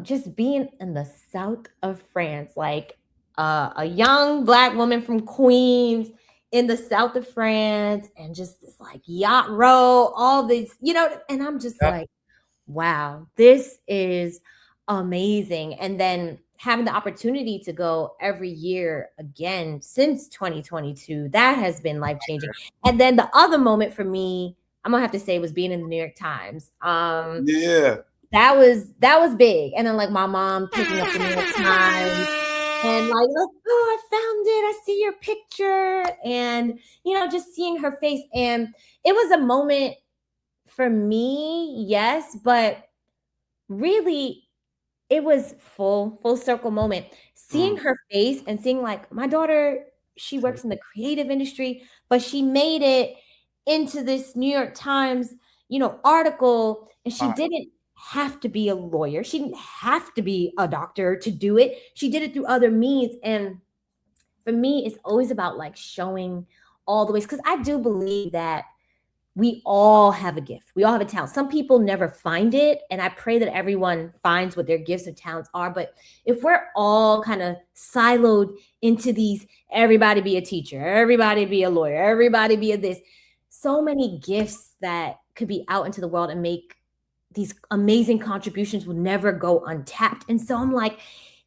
just being in the south of France, like a young Black woman from Queens in the south of France, and just this like yacht row, all these, and I'm just like, wow, this is amazing. And then having the opportunity to go every year again since 2022, that has been life-changing. And then the other moment for me, I'm gonna have to say, was being in the New York Times. That was big. And then like my mom picking up the New York Times and like, oh, I found it. I see your picture. And, just seeing her face. And it was a moment for me, yes, but really it was full circle moment. Seeing her face and seeing like my daughter, she works in the creative industry, but she made it into this New York Times, article, and she didn't have to be a lawyer. She didn't have to be a doctor to do it. She did it through other means. And for me, it's always about like showing all the ways, because I do believe that we all have a gift. We all have a talent. Some people never find it. And I pray that everyone finds what their gifts or talents are. But if we're all kind of siloed into these, everybody be a teacher, everybody be a lawyer, everybody be a this, so many gifts that could be out into the world and make these amazing contributions will never go untapped. And so I'm like,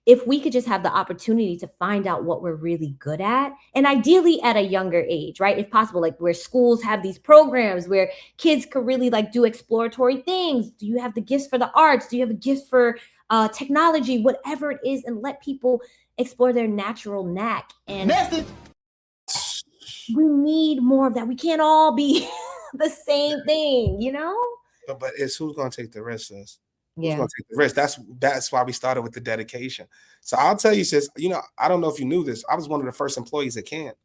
if we could just have the opportunity to find out what we're really good at, and ideally at a younger age, right? If possible, like where schools have these programs where kids could really like do exploratory things. Do you have the gifts for the arts? Do you have a gift for technology, whatever it is, and let people explore their natural knack. And we need more of that. We can't all be the same thing, But it's who's gonna take the risk, sis? Who's Yeah. gonna take the risk? That's why we started with the dedication. So I'll tell you, sis, I don't know if you knew this. I was one of the first employees at Cannes.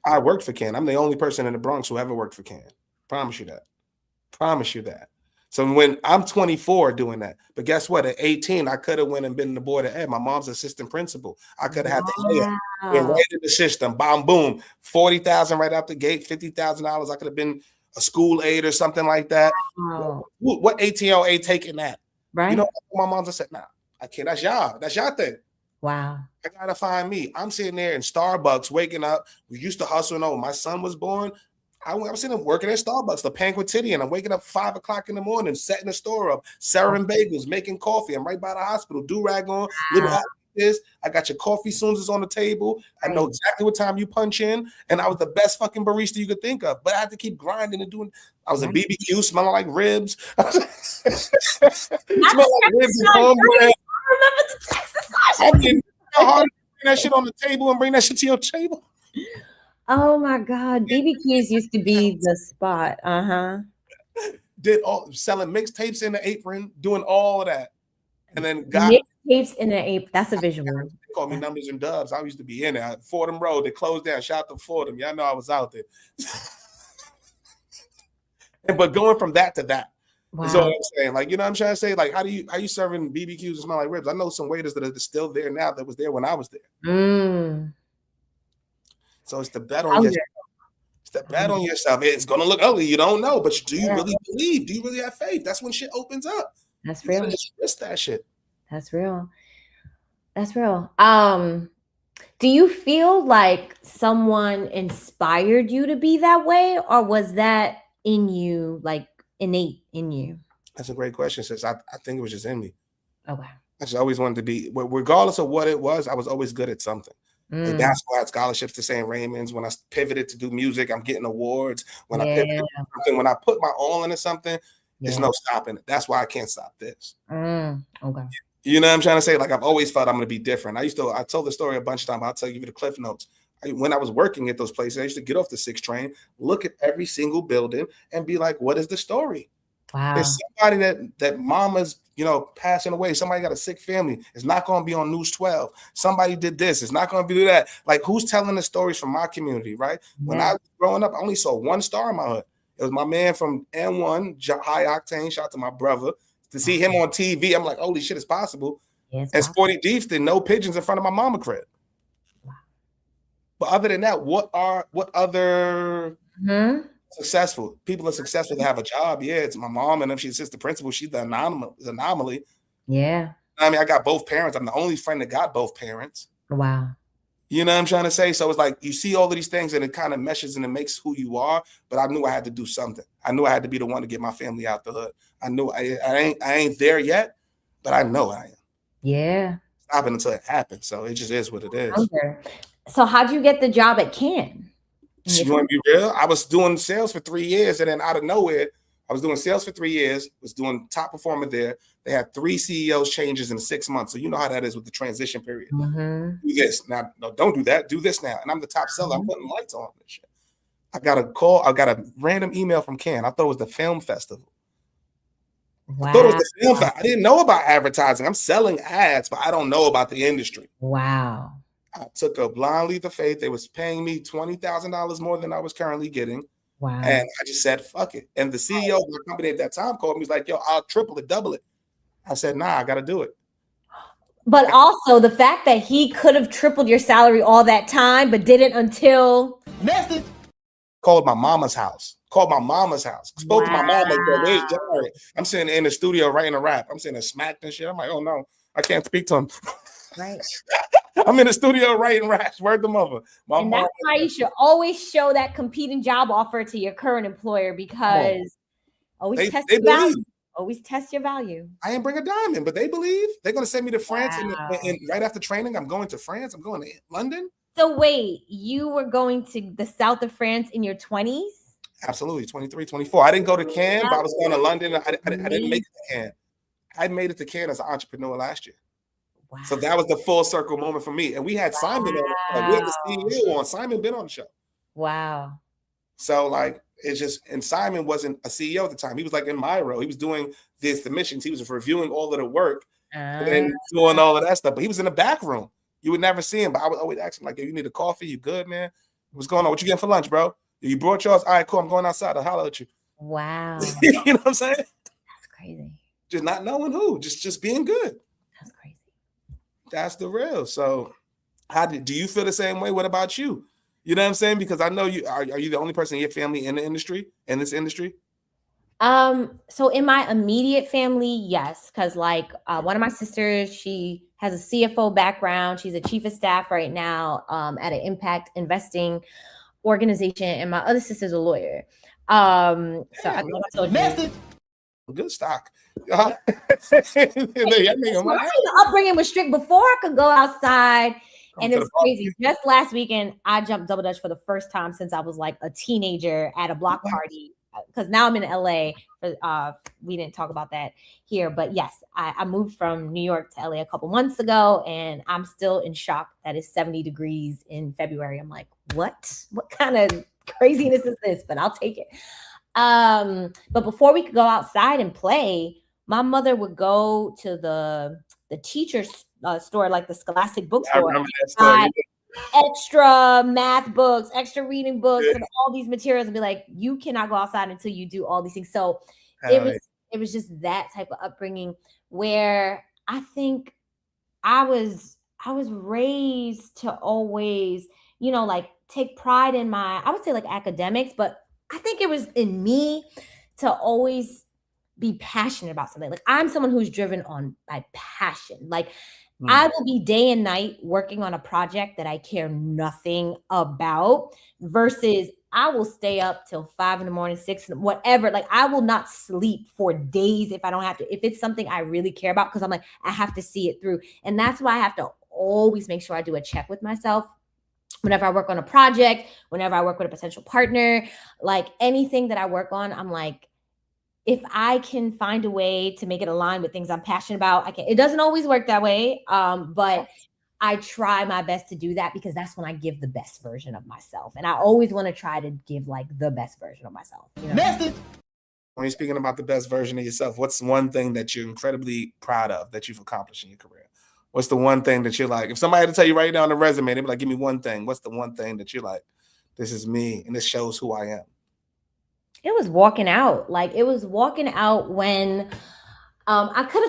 I worked for Cannes. I'm the only person in the Bronx who ever worked for Cannes. Promise you that. Promise you that. So when I'm 24 doing that, but guess what? At 18, I could have went and been the board of ed. My mom's assistant principal. I could have had the layup. Went right in the system. Bam, boom. 40,000 right out the gate. $50,000. I could have been a school aide or something like that. Wow. What ATLA taking that? Right. You know, my mom just said, nah, I can't. That's y'all. That's y'all thing. Wow. I gotta find me. I'm sitting there in Starbucks, waking up. We used to hustle. When my son was born, I was sitting there working at Starbucks, the Pan Quotidian. I'm waking up 5 o'clock in the morning, setting the store up, serving bagels, making coffee. I'm right by the hospital, do-rag on, little hat like this. I got your coffee soon as it's on the table. I know exactly what time you punch in. And I was the best fucking barista you could think of. But I had to keep grinding and doing. I was a BBQ, smelling like ribs. Smelling like ribs and cornbread. I remember the Texas sausage. Hard to bring that shit on the table and bring that shit to your table. Oh my God, BBQs used to be the spot. Did all selling mixtapes in the apron, doing all of that, and then got mixtapes in the apron. That's a visual. They call me Numbers and Dubs. I used to be in there. Fordham Road. They closed down. Shout out to Fordham. Y'all know I was out there. But going from that to that. Wow. Is all I'm saying. Like, you know what I'm trying to say? Like, how you serving BBQs that smell like ribs? I know some waiters that are still there now that was there when I was there. So it's the bet on yourself. It's the bet on yourself. It's gonna look ugly. You don't know, but do you really believe? Do you really have faith? That's when shit opens up. That's real. Risk that shit. That's real. That's real. Do you feel like someone inspired you to be that way, or was that in you, like innate in you? That's a great question, sis. I think it was just in me. Okay. I just always wanted to be, regardless of what it was, I was always good at something. Like basketball, I had scholarships to St. Raymond's. When I pivoted to do music, I'm getting awards. When I pivoted to something, when I put my all into something, there's no stopping it. That's why I can't stop this. Okay. You know what I'm trying to say? Like I've always felt I'm going to be different. I told the story a bunch of times. I'll tell you the cliff notes. When I was working at those places, I used to get off the 6 train, look at every single building, and be like, "What is the story?" Wow. There's somebody that mama's, passing away. Somebody got a sick family. It's not going to be on News 12. Somebody did this. It's not going to be that. Like, who's telling the stories from my community, right? When I was growing up, I only saw one star in my hood. It was my man from N1, High Octane. Shout out to my brother. To see him on TV, I'm like, holy shit, it's possible. And Sporty Deeps did no pigeons in front of my mama crib. Wow. But other than that, what other successful people are successful to have a job? Yeah, it's my mom, and if she's assistant principal, she's the anomaly. Yeah. I mean, I got both parents. I'm the only friend that got both parents. Wow. You know what I'm trying to say? So it's like you see all of these things and it kind of meshes and it makes who you are. But I knew I had to do something. I knew I had to be the one to get my family out the hood. I knew I ain't there yet, but I know I am. Yeah. Stopping until it happens. So it just is what it is. Okay. So how'd you get the job at Cannes? You want to be real? I was doing sales for 3 years, and then out of nowhere, I was doing sales for 3 years, was doing top performer there. They had 3 CEOs changes in 6 months. So you know how that is with the transition period. Do this. Now, no, don't do that. Do this now. And I'm the top seller. I'm putting lights on this shit. I got a call. I got a random email from Cannes. I thought it was the film festival. Wow. I thought it was the film festival. I didn't know about advertising. I'm selling ads, but I don't know about the industry. Wow. I took a blind leap of faith. They was paying me $20,000 more than I was currently getting. Wow. And I just said, fuck it. And the CEO of the company at that time called me. He's like, yo, I'll triple it, double it. I said, nah, I got to do it. But also the fact that he could have tripled your salary all that time, but didn't until. Message. Called my mama's house. Spoke to my mama. Where's Jared? I'm sitting in the studio writing a rap. I'm sitting there smacked and shit. I'm like, oh no, I can't speak to him. Right. I'm in the studio writing raps. Word the mother. And that's why you should always show that competing job offer to your current employer, because always test your value. Always test your value. I ain't bring a diamond, but they believe they're going to send me to France. And right after training, I'm going to France. I'm going to London. So wait, you were going to the south of France in your 20s? Absolutely. 23, 24. I didn't go to Cannes, but I was going to London. I didn't make it to Cannes. I made it to Cannes as an entrepreneur last year. Wow. So that was the full circle moment for me. And we had Simon on. We had the CEO on. Simon been on the show. Wow. So like, it's just, and Simon wasn't a CEO at the time. He was like in my role. He was doing the missions. He was reviewing all of the work and doing all of that stuff. But he was in the back room. You would never see him. But I would always ask him, like, hey, you need a coffee? You good, man? What's going on? What you getting for lunch, bro? You brought yours? All right, cool. I'm going outside. I'll holler at you. Wow. You know what I'm saying? That's crazy. Just not knowing who. Just being good. That's crazy. That's the real. So do you feel the same way? What about you? You know what I'm saying? Because I know you are you the only person in your family in this industry? So in my immediate family, yes, because like one of my sisters, she has a CFO background. She's a chief of staff right now at an impact investing organization, and my other sister's a lawyer. So I told you. Good stock. My upbringing was strict before I could go outside. And it was crazy. Just last weekend, I jumped double dutch for the first time since I was like a teenager at a block party. Because now I'm in LA. We didn't talk about that here. But yes, I moved from New York to LA a couple months ago. And I'm still in shock that it's 70 degrees in February. I'm like, what? What kind of craziness is this? But I'll take it. But before we could go outside and play, my mother would go to the teacher's store, like the Scholastic bookstore, extra math books, extra reading books, and all these materials, and be like, you cannot go outside until you do all these things. So it was just that type of upbringing where I think I was raised to always, like take pride in I would say like academics, but I think it was in me to always be passionate about something. Like I'm someone who's driven on by passion. Like I will be day and night working on a project that I care nothing about versus I will stay up till 5 in the morning, 6, whatever. Like I will not sleep for days if I don't have to, if it's something I really care about, because I'm like, I have to see it through. And that's why I have to always make sure I do a check with myself. Whenever I work on a project, whenever I work with a potential partner, like anything that I work on, I'm like, if I can find a way to make it align with things I'm passionate about, I can. It doesn't always work that way, but I try my best to do that because that's when I give the best version of myself. And I always want to try to give like the best version of myself. You know? Message. When you're speaking about the best version of yourself, what's one thing that you're incredibly proud of that you've accomplished in your career? What's the one thing that you're like, if somebody had to tell you right now on the resume, they'd be like, give me one thing. What's the one thing that you're like, this is me and this shows who I am? It was walking out. Like it was walking out when I could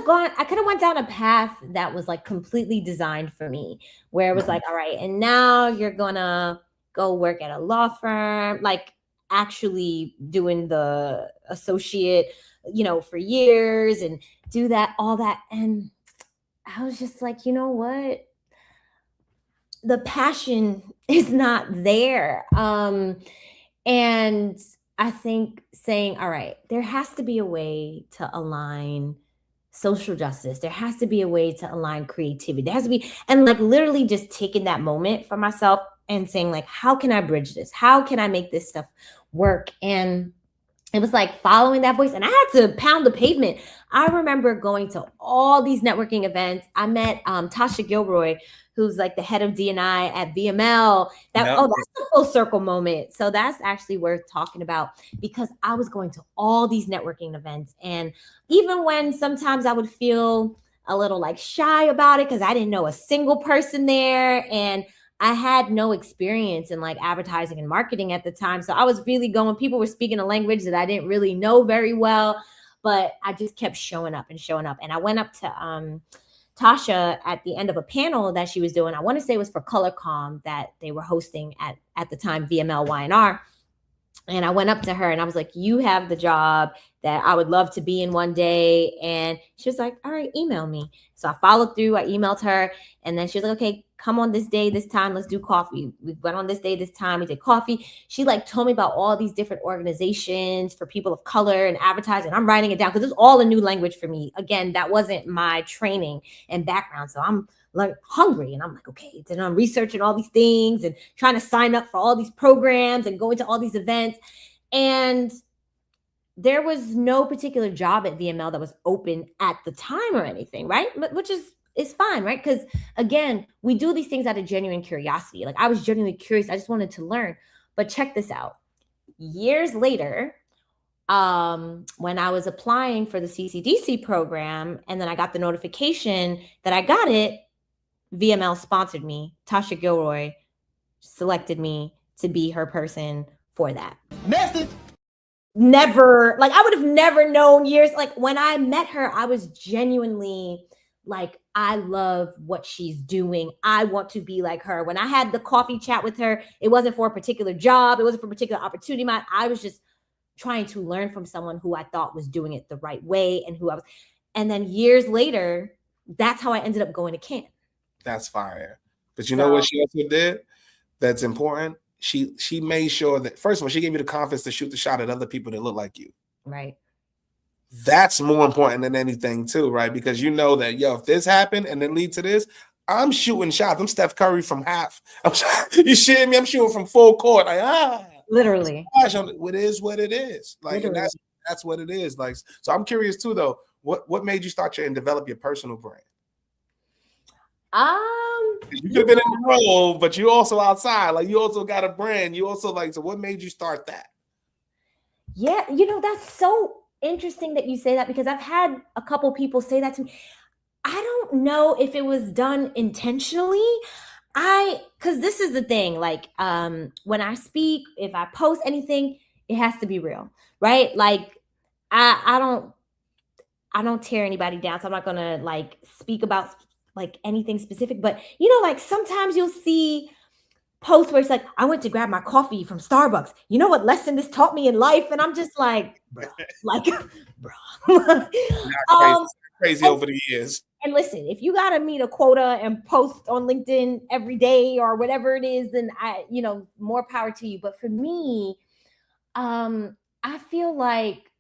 have went down a path that was like completely designed for me, where it was like, all right, and now you're gonna go work at a law firm, like actually doing the associate, for years and do that, all that. And I was just like, you know what? The passion is not there. And I think saying, all right, there has to be a way to align social justice. There has to be a way to align creativity. There has to be, and like literally just taking that moment for myself and saying like, how can I bridge this? How can I make this stuff work? And it was like following that voice, and I had to pound the pavement. I remember going to all these networking events. I met Tasha Gilroy, who's like the head of D&I at VML. That's a full circle moment. So that's actually worth talking about because I was going to all these networking events. And even when sometimes I would feel a little like shy about it because I didn't know a single person there, and I had no experience in like advertising and marketing at the time. So I was really going, people were speaking a language that I didn't really know very well, but I just kept showing up. And I went up to Tasha at the end of a panel that she was doing. I want to say it was for ColorCom that they were hosting at the time, VML YNR. And I went up to her and I was like, you have the job that I would love to be in one day. And she was like, all right, email me. So I followed through. I emailed her. And then she was like, okay, come on this day, this time. Let's do coffee. We went on this day, this time. We did coffee. She like told me about all these different organizations for people of color and advertising. I'm writing it down because it's all a new language for me. Again, that wasn't my training and background. So I'm like hungry and I'm like, okay, then I'm researching all these things and trying to sign up for all these programs and going to all these events. And there was no particular job at VML that was open at the time or anything, right? Which is fine, right? Because again, we do these things out of genuine curiosity. Like I was genuinely curious. I just wanted to learn. But check this out. Years later, when I was applying for the CCDC program, and then I got the notification that I got it, VML sponsored me. Tasha Gilroy selected me to be her person for that. Message. Never, like I would have never known years. Like when I met her, I was genuinely like, I love what she's doing. I want to be like her. When I had the coffee chat with her, it wasn't for a particular job. It wasn't for a particular opportunity. I was just trying to learn from someone who I thought was doing it the right way and who I was. And then years later, that's how I ended up going to Cannes. That's fire. But you know what she also did that's important? She made sure that, first of all, she gave you the confidence to shoot the shot at other people that look like you. Right. That's more important than anything too, right? Because you know that, if this happened and then lead to this, I'm shooting shots. I'm Steph Curry from half. You shitting me? I'm shooting from full court. Like, literally. It is what it is. Like, and that's what it is. Like, so I'm curious too, though. What made you start and develop your personal brand? You could have been in the role, but you also outside. Like you also got a brand. You also so what made you start that? Yeah, that's so interesting that you say that because I've had a couple people say that to me. I don't know if it was done intentionally. Because this is the thing, like when I speak, if I post anything, it has to be real, right? Like I don't tear anybody down, so I'm not gonna like speak about like anything specific, but like sometimes you'll see posts where it's like, I went to grab my coffee from Starbucks. You know what lesson this taught me in life? And I'm just like, bro. Crazy over the years. And listen, if you got to meet a quota and post on LinkedIn every day or whatever it is, then more power to you. But for me, I feel like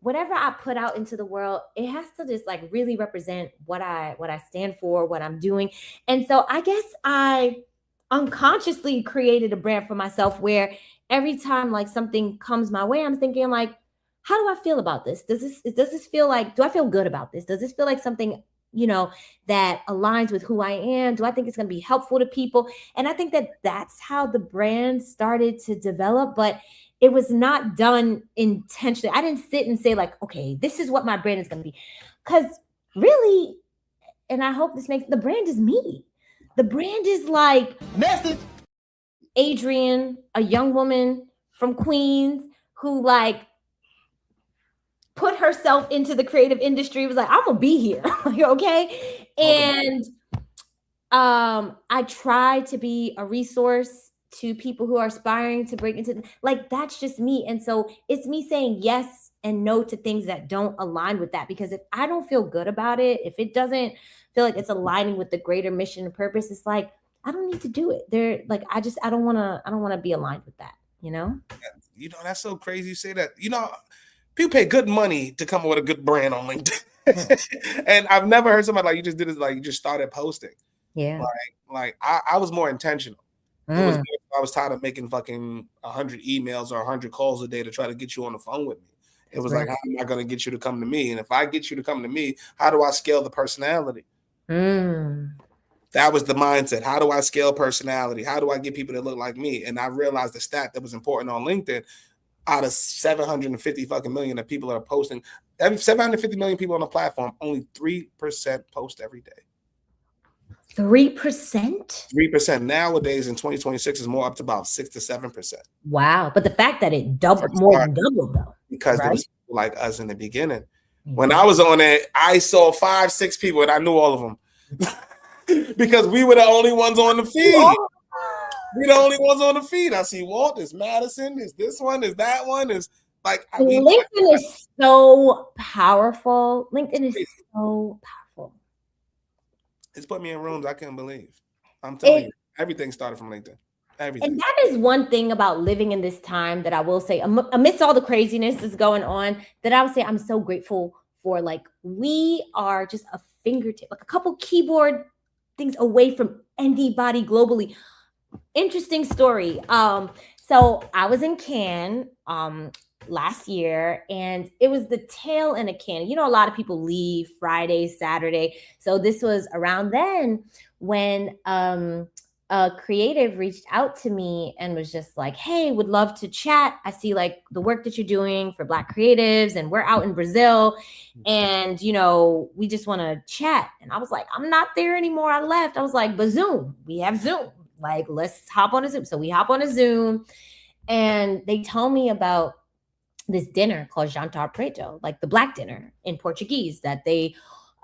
whatever I put out into the world, it has to just like really represent what I stand for, what I'm doing. And so I guess I unconsciously created a brand for myself where every time like something comes my way, I'm thinking like, how do I feel about this? Does this feel like, do I feel good about this? Does this feel like something, that aligns with who I am? Do I think it's going to be helpful to people? And I think that that's how the brand started to develop, but it was not done intentionally. I didn't sit and say like, okay, this is what my brand is going to be. Because really, and I hope this makes, the brand is me. The brand is like Message. Adrienne, a young woman from Queens who like put herself into the creative industry, was like, I'm gonna be here. Like, okay. And I try to be a resource to people who are aspiring to break into, like, that's just me. And so it's me saying yes and no to things that don't align with that. Because if I don't feel good about it, if it doesn't feel like it's aligning with the greater mission and purpose, it's like, I don't need to do it. They're like, I don't want to be aligned with that, That's so crazy you say that. People pay good money to come up with a good brand on LinkedIn. And I've never heard somebody like, you just did it, like you just started posting. Yeah. Like I was more intentional. It was, I was tired of making fucking 100 emails or 100 calls a day to try to get you on the phone with me. It was like, how am I going to get you to come to me? And if I get you to come to me, how do I scale the personality? That was the mindset. How do I scale personality? How do I get people that look like me? And I realized the stat that was important on LinkedIn. Out of 750 fucking million that people are posting, 750 million people on the platform, only 3% post every day. 3%? 3% nowadays in 2026 is more up to about 6 to 7%. Wow. But the fact that it doubled, more than doubled though. Because there was people like us in the beginning. When I was on it, I saw 5, 6 people and I knew all of them. Because we were the only ones on the feed. We're the only ones on the feed. I see Walt, there's Madison, there's this one, there's that one. Is like LinkedIn is so powerful. LinkedIn is so powerful. It's put me in rooms I can't believe. I'm telling you, everything started from LinkedIn. Everything. And that is one thing about living in this time that I will say, amidst all the craziness that's going on, that I would say I'm so grateful for. Like, we are just a fingertip, like a couple keyboard things away from anybody globally. Interesting story. So I was in Cannes last year, and it was the tail end of Cannes. A lot of people leave Friday, Saturday. So this was around then when a creative reached out to me and was just like, hey, would love to chat. I see like the work that you're doing for Black creatives, and we're out in Brazil, and we just want to chat. And I was like, I'm not there anymore. I left. I was like, but Zoom, we have Zoom. Like, let's hop on a Zoom. So we hop on a Zoom, and they tell me about this dinner called Jantar Preto, like the Black dinner in Portuguese that they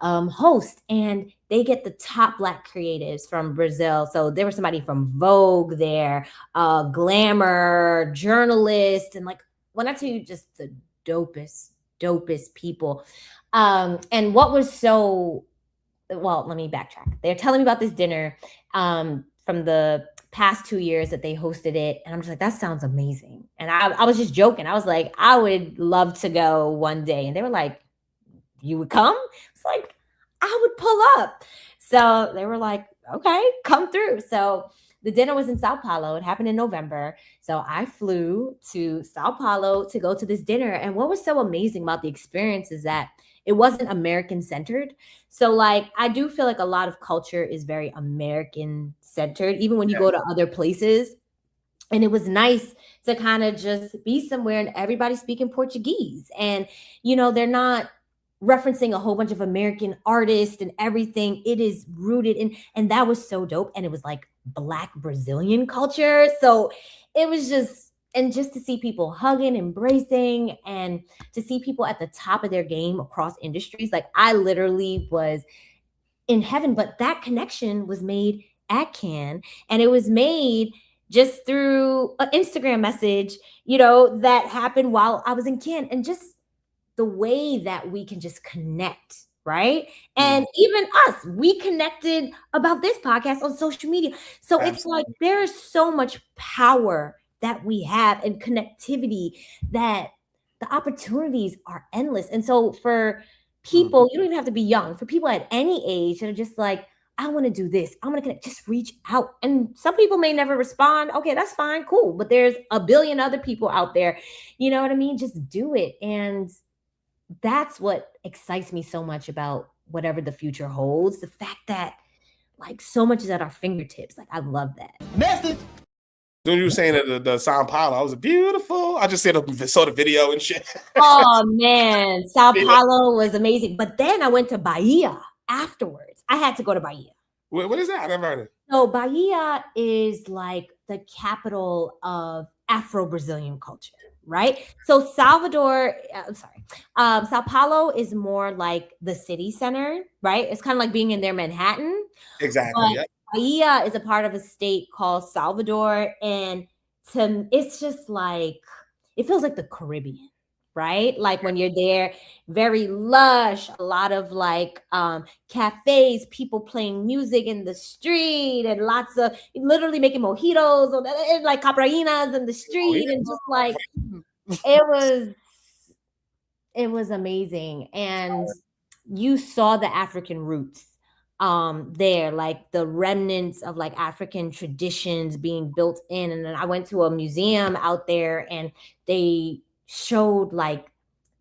host, and they get the top Black creatives from Brazil. So there was somebody from Vogue there, glamour, journalist, and like, when I tell you, just the dopest people. And what was so, well, let me backtrack. They're telling me about this dinner from the past 2 years that they hosted it. And I'm just like, that sounds amazing. And I was just joking. I was like, I would love to go one day. And they were like, you would come? It's like, I would pull up. So they were like, okay, come through. So the dinner was in Sao Paulo. It happened in November. So I flew to Sao Paulo to go to this dinner. And what was so amazing about the experience is that it wasn't American centered. So like, I do feel like a lot of culture is very American centered, even when you go to other places. And it was nice to kind of just be somewhere and everybody speaking Portuguese. And, they're not referencing a whole bunch of American artists and everything. It is rooted in, and that was so dope. And it was like Black Brazilian culture. So it was just, and just to see people hugging, embracing, and to see people at the top of their game across industries. Like, I literally was in heaven, but that connection was made at Cannes, and it was made just through an Instagram message, that happened while I was in Cannes. And just the way that we can just connect right? And even us, we connected about this podcast on social media. So it's like there is so much power that we have and connectivity that the opportunities are endless. And so for people, you don't even have to be young. For people at any age that are just like, I want to do this. I want to connect. Just reach out. And some people may never respond. Okay, that's fine, cool. But there's a billion other people out there. You know what I mean? Just do it. And that's what excites me so much about whatever the future holds. The fact that like so much is at our fingertips. Like I love that. Message. When you were saying that the Sao Paulo, I was beautiful. I just saw the video and shit. Oh man, Sao Paulo was amazing. But then I went to Bahia afterwards. I had to go to Bahia. What is that? I never heard of it. So Bahia is like the capital of Afro-Brazilian culture, right? So Sao Paulo is more like the city center, right? It's kind of like being in their Manhattan. Exactly. Yep. Bahia is a part of a state called Salvador, and it's just like it feels like the Caribbean, right? Like when you're there, very lush, a lot of like cafes, people playing music in the street, and lots of literally making mojitos and like caprainas in the street, and just like it was amazing. And you saw the African roots there, like the remnants of like African traditions being built in. And then I went to a museum out there and they showed like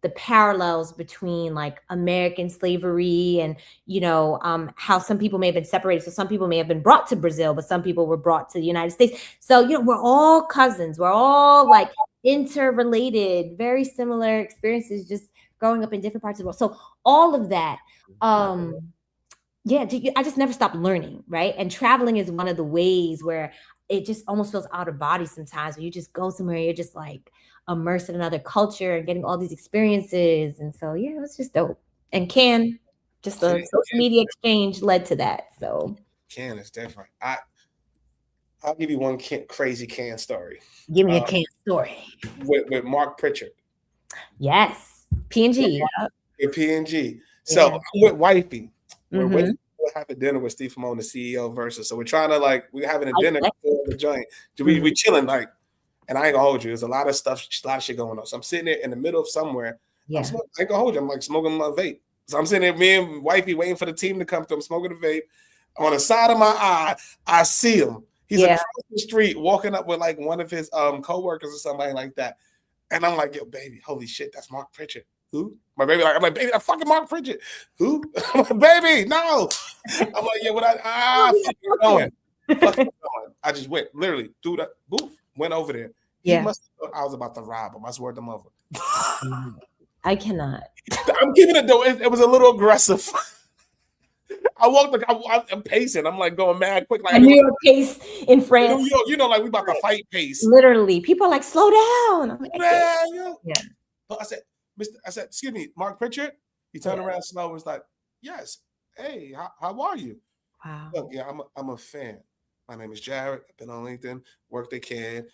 the parallels between like American slavery and, you know, how some people may have been separated. So some people may have been brought to Brazil, but some people were brought to the United States. So, you know, we're all cousins. We're all like interrelated, very similar experiences, just growing up in different parts of the world. So all of that, I just never stopped learning, right? And traveling is one of the ways where it just almost feels out of body sometimes, where you just go somewhere, you're just like immersed in another culture and getting all these experiences. And so, yeah, it was just dope. And just the social media exchange led to that. So Can is different. I'll give you one crazy Can story. Give me a Can story. With Mark Pritchard. Yes. P&G. With P&G. So I'm with wifey. We're having dinner with Steve Famone, the CEO, versus. So we're trying to we're having a dinner before the joint. We chilling and I ain't gonna hold you. There's a lot of stuff, a lot of shit going on. So I'm sitting there in the middle of somewhere. Yeah. I ain't gonna hold you. I'm like smoking my vape. So I'm sitting there, me and wifey waiting for the team to come through. I'm smoking the vape. On the side of my eye, I see him. He's across the street walking up with like one of his co-workers or somebody like that. And I'm like, yo, baby, holy shit, that's Mark Pritchard. Who? My baby, I'm like, baby, that fucking Mark Pritchard. Who? I'm like, baby, no. I'm like, yeah, fucking going. I just went, literally, through that booth, went over there. He must have thought I was about to rob him. I swear to mother. I cannot. I'm giving it though. It was a little aggressive. I walked I'm pacing. I'm like going mad quick. Like New York pace in France. New York, you know, like we about to fight pace. Literally, people are like, slow down. I'm like, yeah. But I said, excuse me, Mark Pritchard. He turned around slow and was like, yes. Hey, how are you? Wow. Look, yeah, I'm a fan. My name is Jared. I've been on LinkedIn, worked at Can.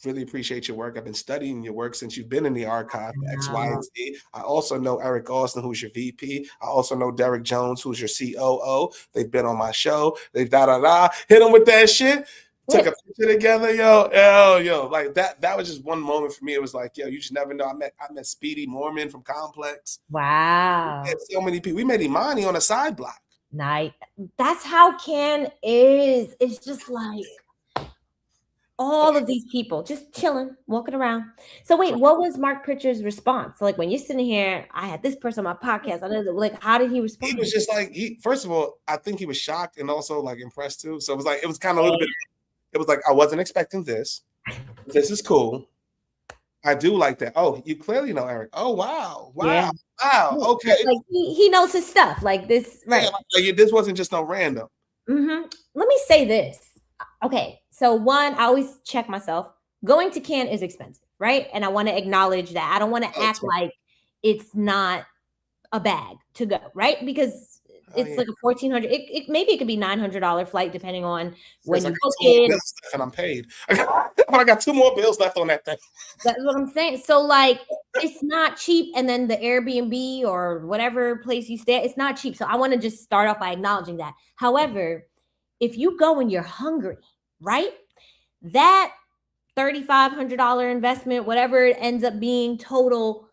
Really appreciate your work. I've been studying your work since you've been in the archive, X, Y, and Z. I also know Eric Austin, who's your VP. I also know Derek Jones, who's your COO. They've been on my show. They've hit them with that shit. Took a picture together, yo. Like that was just one moment for me. It was like, yo, you just never know. I met Speedy Mormon from Complex. Wow. So many people. We met Imani on a side block. Nice. That's how Can is. It's just like all of these people just chilling, walking around. So wait, what was Mark Pritchard's response? So like when you're sitting here, I had this person on my podcast. I know that, like, how did he respond? He was just like, first of all, I think he was shocked and also like impressed too. So it was kind of a little bit, it was like, I wasn't expecting this. This is cool. I do like that. Oh, you clearly know Eric. Oh, wow. Yeah. Wow. Okay. Like he knows his stuff like this. Right. Yeah, like this wasn't just no random. Mm-hmm. Let me say this. Okay. So one, I always check myself. Going to Can is expensive, right? And I want to acknowledge that. I don't want to act like it's not a bag to go, right? Because It's like a $1,400. Maybe it could be $900 flight depending on when you book it. And I'm paid. I got 2 more bills left on that thing. That's what I'm saying. So like, it's not cheap. And then the Airbnb or whatever place you stay at, it's not cheap. So I want to just start off by acknowledging that. However, if you go and you're hungry, right? That $3,500 investment, whatever it ends up being total,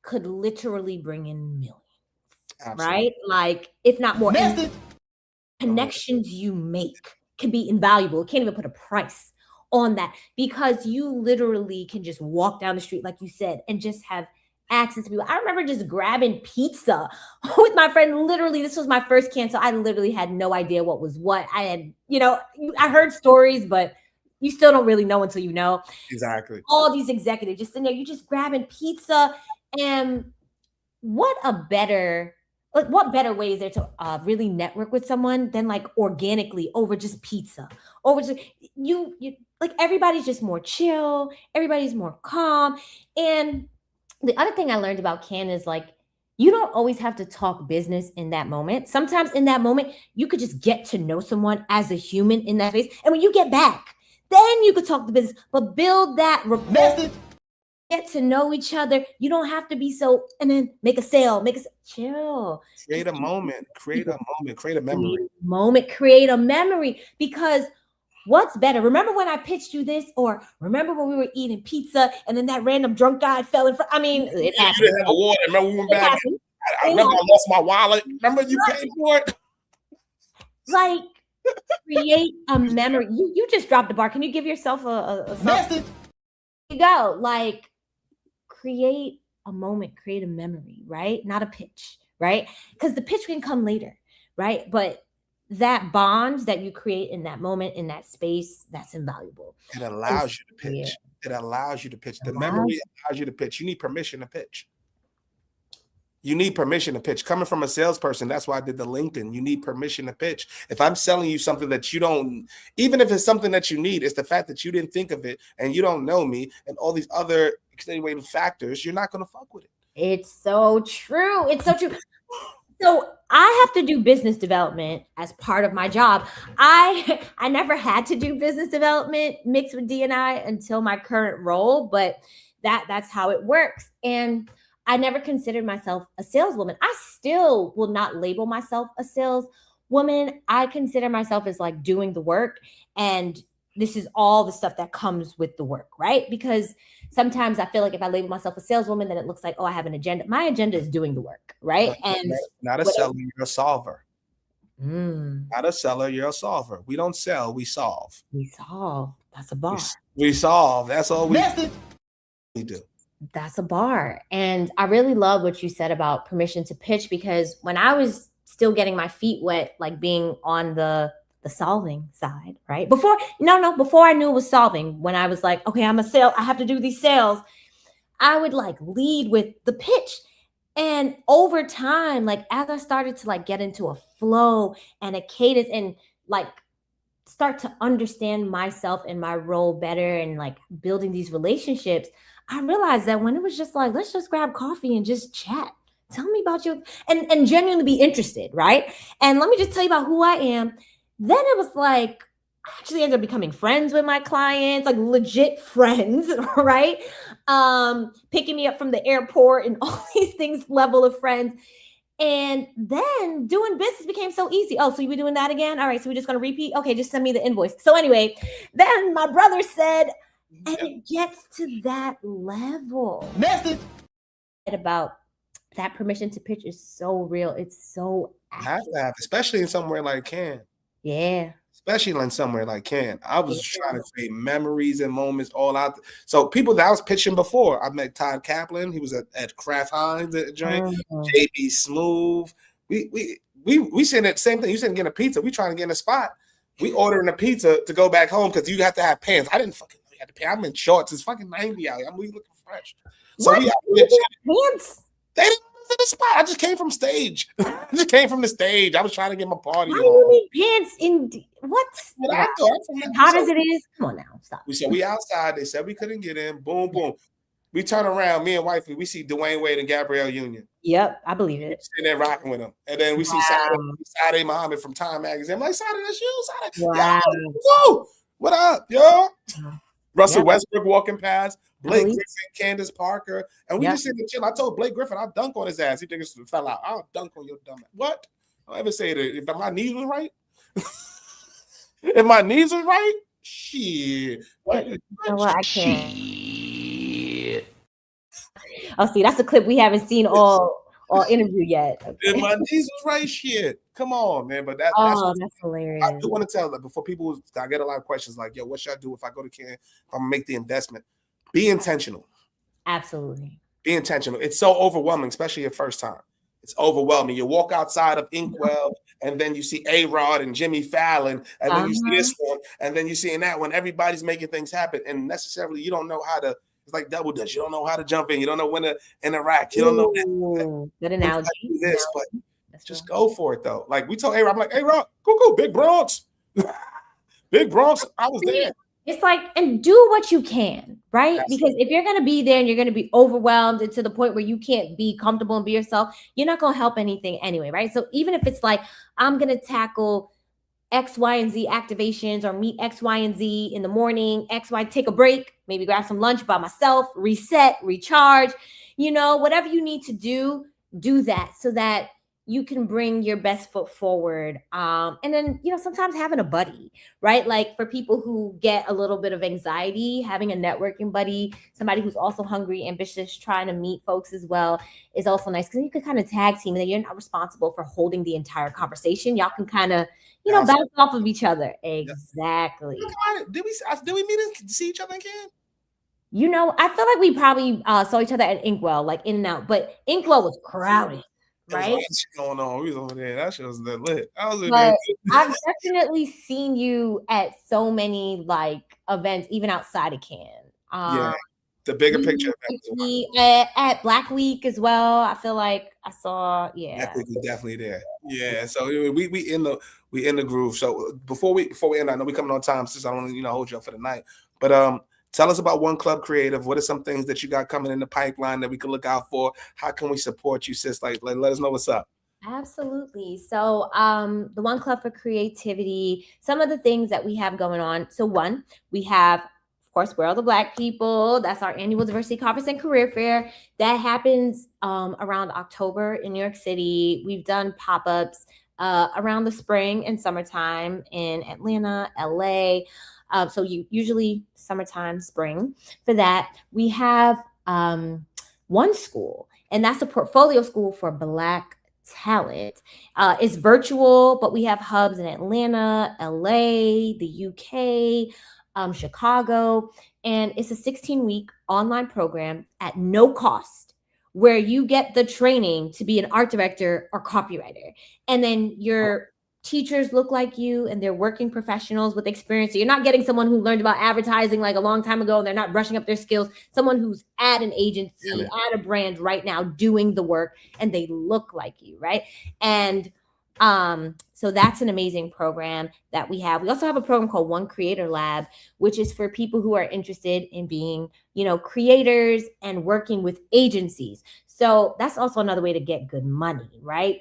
could literally bring in millions. Absolutely. Right? Like, if not more. Connections you make can be invaluable. Can't even put a price on that, because you literally can just walk down the street, like you said, and just have access to people. I remember just grabbing pizza with my friend. Literally, this was my first can, so I literally had no idea what was what. I had, I heard stories, but you still don't really know until you know. Exactly. All these executives just in there, you just grabbing pizza. And what better way is there to really network with someone than like organically over just pizza, over just you like, everybody's just more chill, everybody's more calm. And the other thing I learned about Can is like, you don't always have to talk business in that moment. Sometimes in that moment, you could just get to know someone as a human in that space. And when you get back, then you could talk the business, but build that rapport. Get to know each other. You don't have to be so, and then make a sale, chill. Create a moment, create a memory. Create a memory, because what's better? Remember when I pitched you this, or remember when we were eating pizza and then that random drunk guy fell in front? I mean, it happened. You didn't have a water. Remember we went back? I remember I lost my wallet. Remember you paid for it? Like, create a memory. You just dropped the bar. Can you give yourself a message? You go. Like, create a moment, create a memory, right? Not a pitch, right? Because the pitch can come later, right? But that bond that you create in that moment, in that space, that's invaluable. It allows you to pitch. It allows you to pitch. The memory allows you to pitch. You need permission to pitch. You need permission to pitch. Coming from a salesperson, that's why I did the LinkedIn. You need permission to pitch. If I'm selling you something that you don't, even if it's something that you need, it's the fact that you didn't think of it and you don't know me and all these other extenuating factors, you're not going to fuck with it. It's so true. It's so true. So I have to do business development as part of my job. I never had to do business development mixed with D&I until my current role, but that's how it works. And I never considered myself a saleswoman. I still will not label myself a saleswoman. I consider myself as like doing the work, and this is all the stuff that comes with the work, right? Because sometimes I feel like if I label myself a saleswoman, then it looks like, oh, I have an agenda. My agenda is doing the work, right? And not a seller, you're a solver. Not a seller, you're a solver. We don't sell, we solve. We solve. That's a bar. We solve. That's all we do. That's a bar. And I really love what you said about permission to pitch, because when I was still getting my feet wet, like being on the solving side, right? Before I knew it was solving, when I was like, okay, I'm a sale, I have to do these sales, I would like lead with the pitch. And over time, like as I started to like get into a flow and a cadence and like start to understand myself and my role better and like building these relationships, I realized that when it was just like, let's just grab coffee and just chat. Tell me about you and genuinely be interested, right? And let me just tell you about who I am. Then it was like, I actually ended up becoming friends with my clients, like legit friends, right? Picking me up from the airport and all these things, level of friends. And then doing business became so easy. Oh, so you were doing that again? All right, so we're just going to repeat? Okay, just send me the invoice. So anyway, then my brother said, and it gets to that level. Message about that permission to pitch is so real. It's so have to have, especially in somewhere like Cannes. Yeah. Especially in somewhere like Cannes. I was trying to create memories and moments all out. So people that I was pitching before, I met Todd Kaplan. He was at Kraft Heinz at the joint. JB Smooth. We saying that same thing. You said getting a pizza. We trying to get in a spot. We ordering a pizza to go back home because you have to have pants. I didn't fucking know you had to pay. I'm in shorts. It's fucking 90 out here. I'm really looking fresh. So what? We pants. They didn't visit the spot. I just came from stage. I just came from the stage. I was trying to get my party. Why do you need pants in what? Hot as it is. Come on now, stop. We said we outside. They said we couldn't get in. Boom, boom. We turn around, me and wifey, we see Dwayne Wade and Gabrielle Union. Yep, I believe it. Sitting there rocking with them. And then we see Sade Muhammad from Time Magazine. I'm like, Sade, that's you, Sade. Wow. Yo, what up, yo? Russell Westbrook walking past, Blake Griffin, Candace Parker, and we just sitting there chill. I told Blake Griffin, I'll dunk on his ass. He thinks it fell out. I'll dunk on your dumb ass. What? I'll ever say that if my knees was right. If my knees was right, shit. You know what? I can't. Oh, see, that's a clip we haven't seen all interview yet. Okay. If my knees was right, shit. Come on, man. But that's hilarious. I do want to tell that before people, I get a lot of questions like, yo, what should I do if I go to Cannes? If I'm gonna make the investment? Be intentional. Absolutely. Be intentional. It's so overwhelming, especially your first time. It's overwhelming. You walk outside of Inkwell, and then you see A-Rod and Jimmy Fallon, and then you see this one, and then you see in that one, everybody's making things happen, and necessarily you don't know how to. It's like double dutch. You don't know how to jump in. You don't know when to interact. You don't know. Good analogy. This, but just go for it though. Like we told A-Rod, I'm like, A-Rod, go, Big Bronx, Big Bronx. I was there. It's like, and do what you can, right? Because if you're going to be there and you're going to be overwhelmed and to the point where you can't be comfortable and be yourself, you're not going to help anything anyway, right? So even if it's like, I'm going to tackle X, Y, and Z activations or meet X, Y, and Z in the morning, X, Y, take a break, maybe grab some lunch by myself, reset, recharge, whatever you need to do that so that you can bring your best foot forward. And then, sometimes having a buddy, right? Like for people who get a little bit of anxiety, having a networking buddy, somebody who's also hungry, ambitious, trying to meet folks as well is also nice because you can kind of tag team and then you're not responsible for holding the entire conversation. Y'all can kind of, bounce off of each other. Exactly. Did we meet and see each other again? I feel like we probably saw each other at Inkwell, like in and out, but Inkwell was crowded. Right? What's going on? We was over there. That shit was lit. I've definitely seen you at so many events, even outside of Cannes. The bigger picture at Black Week as well. I feel like I saw. Black Week was definitely there. Yeah. So we in the groove. So before we end, I know we coming on time since I don't want to hold you up for the night, but tell us about One Club Creative. What are some things that you got coming in the pipeline that we can look out for? How can we support you, sis? Like let us know what's up. Absolutely. So the One Club for Creativity, some of the things that we have going on. So one, we have, of course, Where Are the Black People? That's our annual diversity conference and career fair. That happens around October in New York City. We've done pop-ups around the spring and summertime in Atlanta, LA. So usually summertime, spring. For that, we have One School, and that's a portfolio school for Black talent. It's virtual, but we have hubs in Atlanta, LA, the UK, Chicago, and it's a 16-week online program at no cost where you get the training to be an art director or copywriter. And then your teachers look like you and they're working professionals with experience. So you're not getting someone who learned about advertising like a long time ago and they're not brushing up their skills. Someone who's at an agency, at a brand right now doing the work and they look like you, right? And so that's an amazing program that we have. We also have a program called One Creator Lab, which is for people who are interested in being, creators and working with agencies. So that's also another way to get good money, right?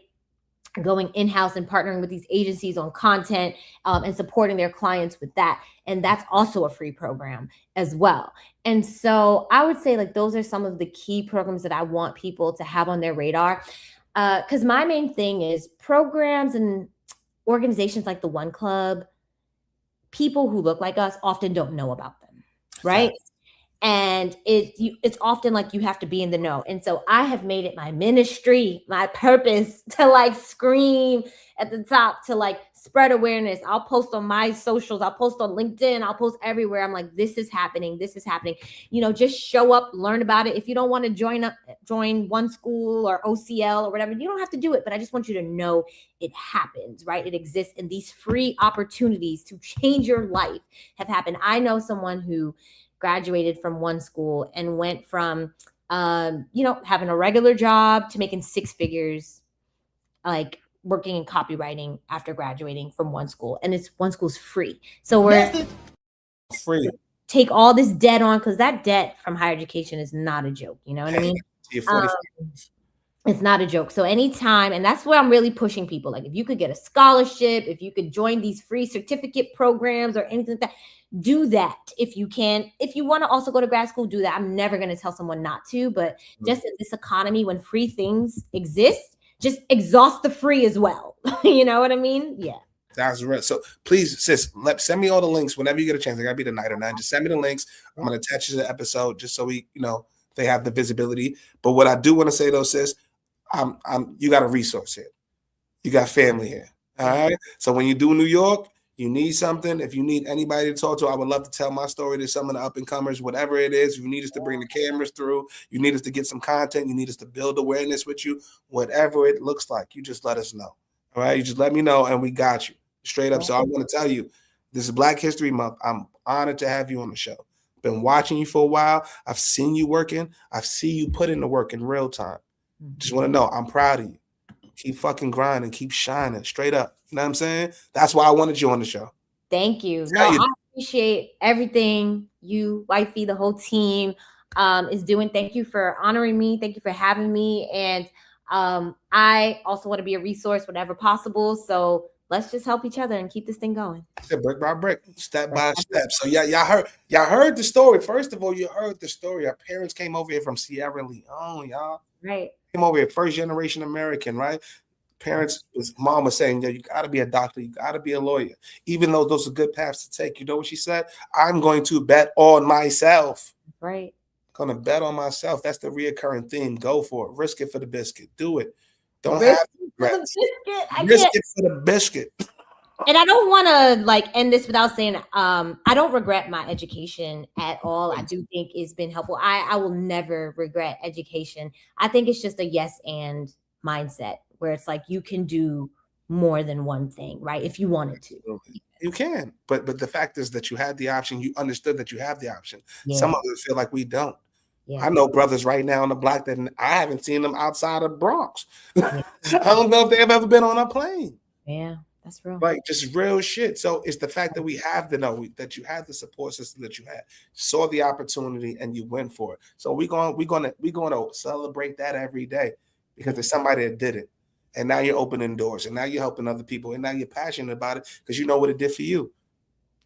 Going in-house and partnering with these agencies on content and supporting their clients with that. And that's also a free program as well. And so I would say those are some of the key programs that I want people to have on their radar. Because my main thing is programs and organizations like the One Club, people who look like us often don't know about them, right? And it's often like you have to be in the know. And so I have made it my ministry, my purpose to scream at the top, to spread awareness. I'll post on my socials. I'll post on LinkedIn. I'll post everywhere. I'm like, this is happening. This is happening. Just show up, learn about it. If you don't want to join One School or OCL or whatever, you don't have to do it. But I just want you to know it happens, right? It exists. And these free opportunities to change your life have happened. I know someone who graduated from One School and went from, having a regular job to making six figures, working in copywriting after graduating from One School. And One School's free. So we're free. take all this debt on, because that debt from higher education is not a joke. You know what I mean? You're 45. It's not a joke. So anytime, and that's where I'm really pushing people. Like if you could get a scholarship, if you could join these free certificate programs or anything like that, do that if you can. If you want to also go to grad school, do that. I'm never going to tell someone not to, but just in this economy, when free things exist, just exhaust the free as well. You know what I mean? Yeah. That's right. So please, sis, send me all the links whenever you get a chance. It gotta be tonight or not. Just send me the links. I'm gonna attach it to the episode just so we, they have the visibility. But what I do want to say though, sis, you got a resource here. You got family here. All right. So when you do New York, you need something. If you need anybody to talk to, I would love to tell my story to some of the up and comers, whatever it is. You need us to bring the cameras through. You need us to get some content. You need us to build awareness with you. Whatever it looks like, you just let us know. All right. You just let me know and we got you straight up. So I want to tell you, this is Black History Month. I'm honored to have you on the show. Been watching you for a while. I've seen you working. I've seen you put in the work in real time. Just want to know, I'm proud of you. Keep fucking grinding, keep shining, straight up. You know what I'm saying? That's why I wanted you on the show. Thank you. No, I appreciate everything you, Wifey, the whole team is doing. Thank you for honoring me. Thank you for having me. And I also want to be a resource whenever possible. So let's just help each other and keep this thing going. Brick by brick, step by step. So y'all heard the story. First of all, you heard the story. Our parents came over here from Sierra Leone, y'all. Right. Came over here, first generation American, right? Parents, his mom was saying, you got to be a doctor, you got to be a lawyer. Even though those are good paths to take, you know what she said? I'm going to bet on myself. Right. Going to bet on myself. That's the reoccurring theme. Go for it. Risk it for the biscuit. Do it. Don't risk have regrets. Risk it for the biscuit. And I don't want to end this without saying I don't regret my education at all. I do think it's been helpful. I will never regret education. I think it's just a yes and mindset where it's like you can do more than one thing, right? If you wanted to. You can. But the fact is that you had the option. You understood that you have the option. Yeah. Some of us feel like we don't. Yeah. I know brothers right now on the block that I haven't seen them outside of Bronx. Yeah. I don't know if they've ever been on a plane. Yeah. That's real. Like just real shit. So it's the fact that we have to know that you had the support system that you had, saw the opportunity, and you went for it. So we're gonna celebrate that every day because there's somebody that did it, and now you're opening doors, and now you're helping other people, and now you're passionate about it because you know what it did for you.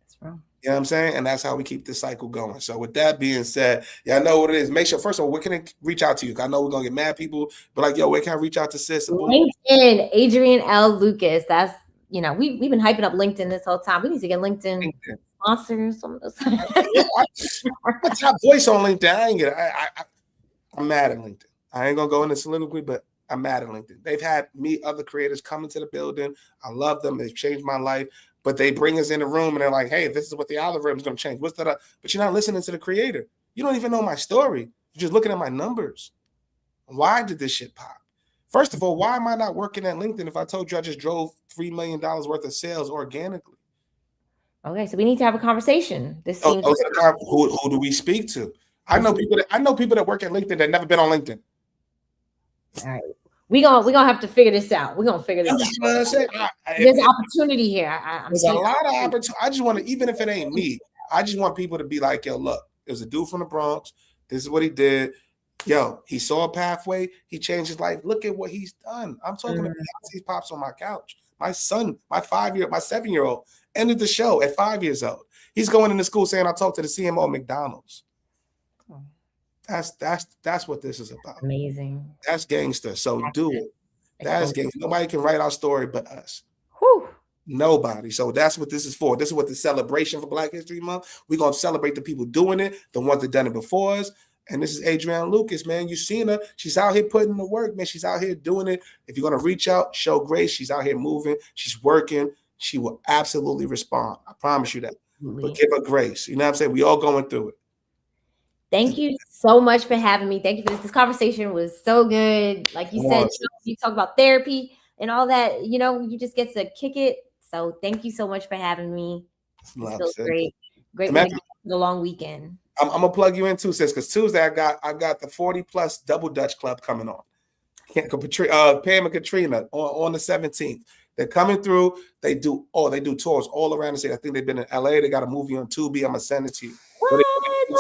That's real. You know what I'm saying? And that's how we keep this cycle going. So with that being said, y'all know what it is. Make sure, first of all, where can I reach out to you? I know we're going to get mad people, but like, yo, where can I reach out to sis? LinkedIn, Adrienne L. Lucas. That's, we've been hyping up LinkedIn this whole time. We need to get LinkedIn sponsors. Some of those. I'm a top voice on LinkedIn. I ain't get it. I'm mad at LinkedIn. I ain't going to go into soliloquy, but I'm mad at LinkedIn. They've had me, other creators come into the building. I love them. They've changed my life. But they bring us in the room and they're like, hey, this is what the algorithm is going to change. What's that? But you're not listening to the creator. You don't even know my story. You're just looking at my numbers. Why did this shit pop? First of all, why am I not working at LinkedIn if I told you I just drove $3 million worth of sales organically? Okay, so we need to have a conversation. This seems who do we speak to? I know people that work at LinkedIn that never been on LinkedIn. All right. We're gonna have to figure this out. We're gonna figure this out. There's opportunity here. There's a lot of opportunity. I just want to, even if it ain't me, I just want people to be like, yo, look, there's a dude from the Bronx. This is what he did. Yo, he saw a pathway. He changed his life. Look at what he's done. I'm talking about his pops on my couch. My son, my 7-year-old ended the show at 5 years old. He's going into school saying, I talked to the CMO of McDonald's. That's what this is about. Amazing. That's gangster. So do it. That's gangster. Nobody can write our story but us. Whew. Nobody. So that's what this is for. This is what the celebration for Black History Month. We're gonna celebrate the people doing it, the ones that done it before us. And this is Adrienne Lucas, man. You seen her. She's out here putting the work, man. She's out here doing it. If you're gonna reach out, show grace. She's out here moving. She's working. She will absolutely respond. I promise you that. Absolutely. But give her grace. You know what I'm saying? We all going through it. Thank you so much for having me. Thank you for this. This conversation was so good. Like you said, you talk about therapy and all that. You just get to kick it. So thank you so much for having me. It feels great. Great way to get the long weekend. I'm gonna plug you in too, sis, because Tuesday I got the 40+ Double Dutch Club coming on. Pam and Katrina on the 17th. They're coming through. They do tours all around the state. I think they've been in LA. They got a movie on Tubi. I'm gonna send it to you.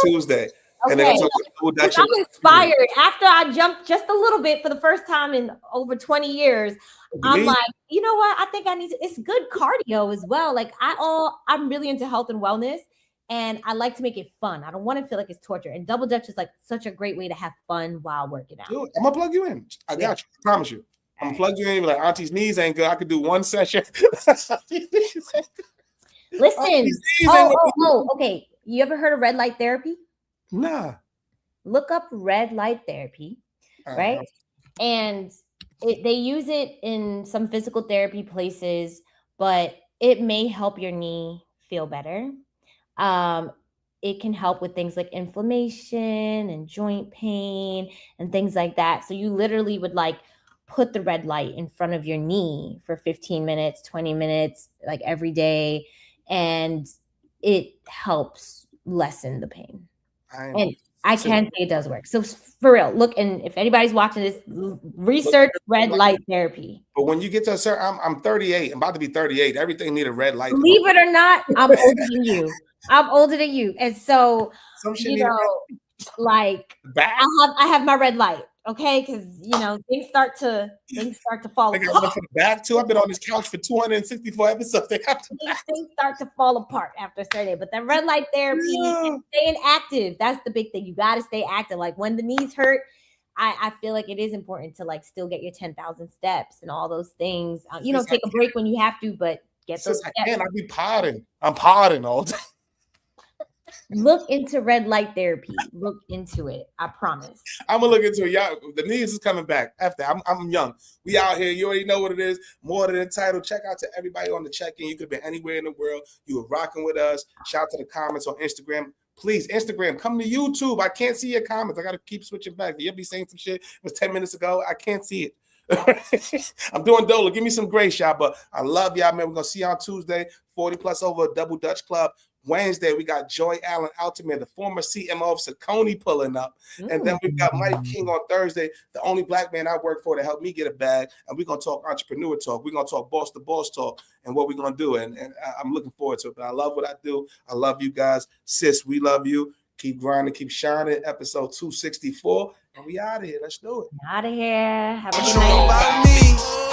Tuesday. Okay. And then I'm inspired. After I jumped just a little bit for the first time in over 20 years, I'm like, you know what? I think I need to. It's good cardio as well. Like I'm really into health and wellness, and I like to make it fun. I don't want to feel like it's torture. And Double Dutch is like such a great way to have fun while working out. Dude, I'm gonna plug you in. I got you. I promise you. I'm gonna plug you in. Like Auntie's knees ain't good. I could do one session. Listen. Okay. You ever heard of red light therapy? Nah. Look up red light therapy, right? And they use it in some physical therapy places, but it may help your knee feel better. It can help with things like inflammation and joint pain and things like that. So you literally would like put the red light in front of your knee for 15 minutes, 20 minutes, like every day. And it helps lessen the pain. And I can say it does work. So for real, look, and if anybody's watching this, research red light therapy. But when you get to a certain, I'm 38. I'm about to be 38. Everything need a red light. Believe it or not, I'm older than you. I'm older than you, and so you know, like I have my red light. Okay, because things start to fall apart. I the back too. I've been on this couch for 264 episodes. Things start to fall apart after a certain day. But the red light therapy, staying active, that's the big thing. You got to stay active. Like when the knees hurt, I feel like it is important to like still get your 10,000 steps and all those things. Take a break when you have to, but get those steps. I be potting. I'm potting all day. Look into red light therapy. Look into it. I promise. I'm gonna look into it. Y'all, the knees is coming back. After I'm young. We out here. You already know what it is. More than entitled. Check out to everybody on the check-in. You could have been anywhere in the world. You were rocking with us. Shout out to the comments on Instagram. Please, Instagram, come to YouTube. I can't see your comments. I gotta keep switching back. You'll be saying some shit. It was 10 minutes ago. I can't see it. I'm doing Dola. Give me some grace, y'all. But I love y'all, man. We're gonna see y'all on Tuesday. 40 plus over Double Dutch Club. Wednesday, we got Joy Allen Altiman, the former CMO of Saucony, pulling up. And then we've got Mike King on Thursday, the only black man I work for to help me get a bag. And we're going to talk entrepreneur talk. We're going to talk boss to boss talk and what we're going to do. And I'm looking forward to it. But I love what I do. I love you guys. Sis, we love you. Keep grinding, keep shining. Episode 264. And we out of here. Let's do it. Out of here. Have a good night.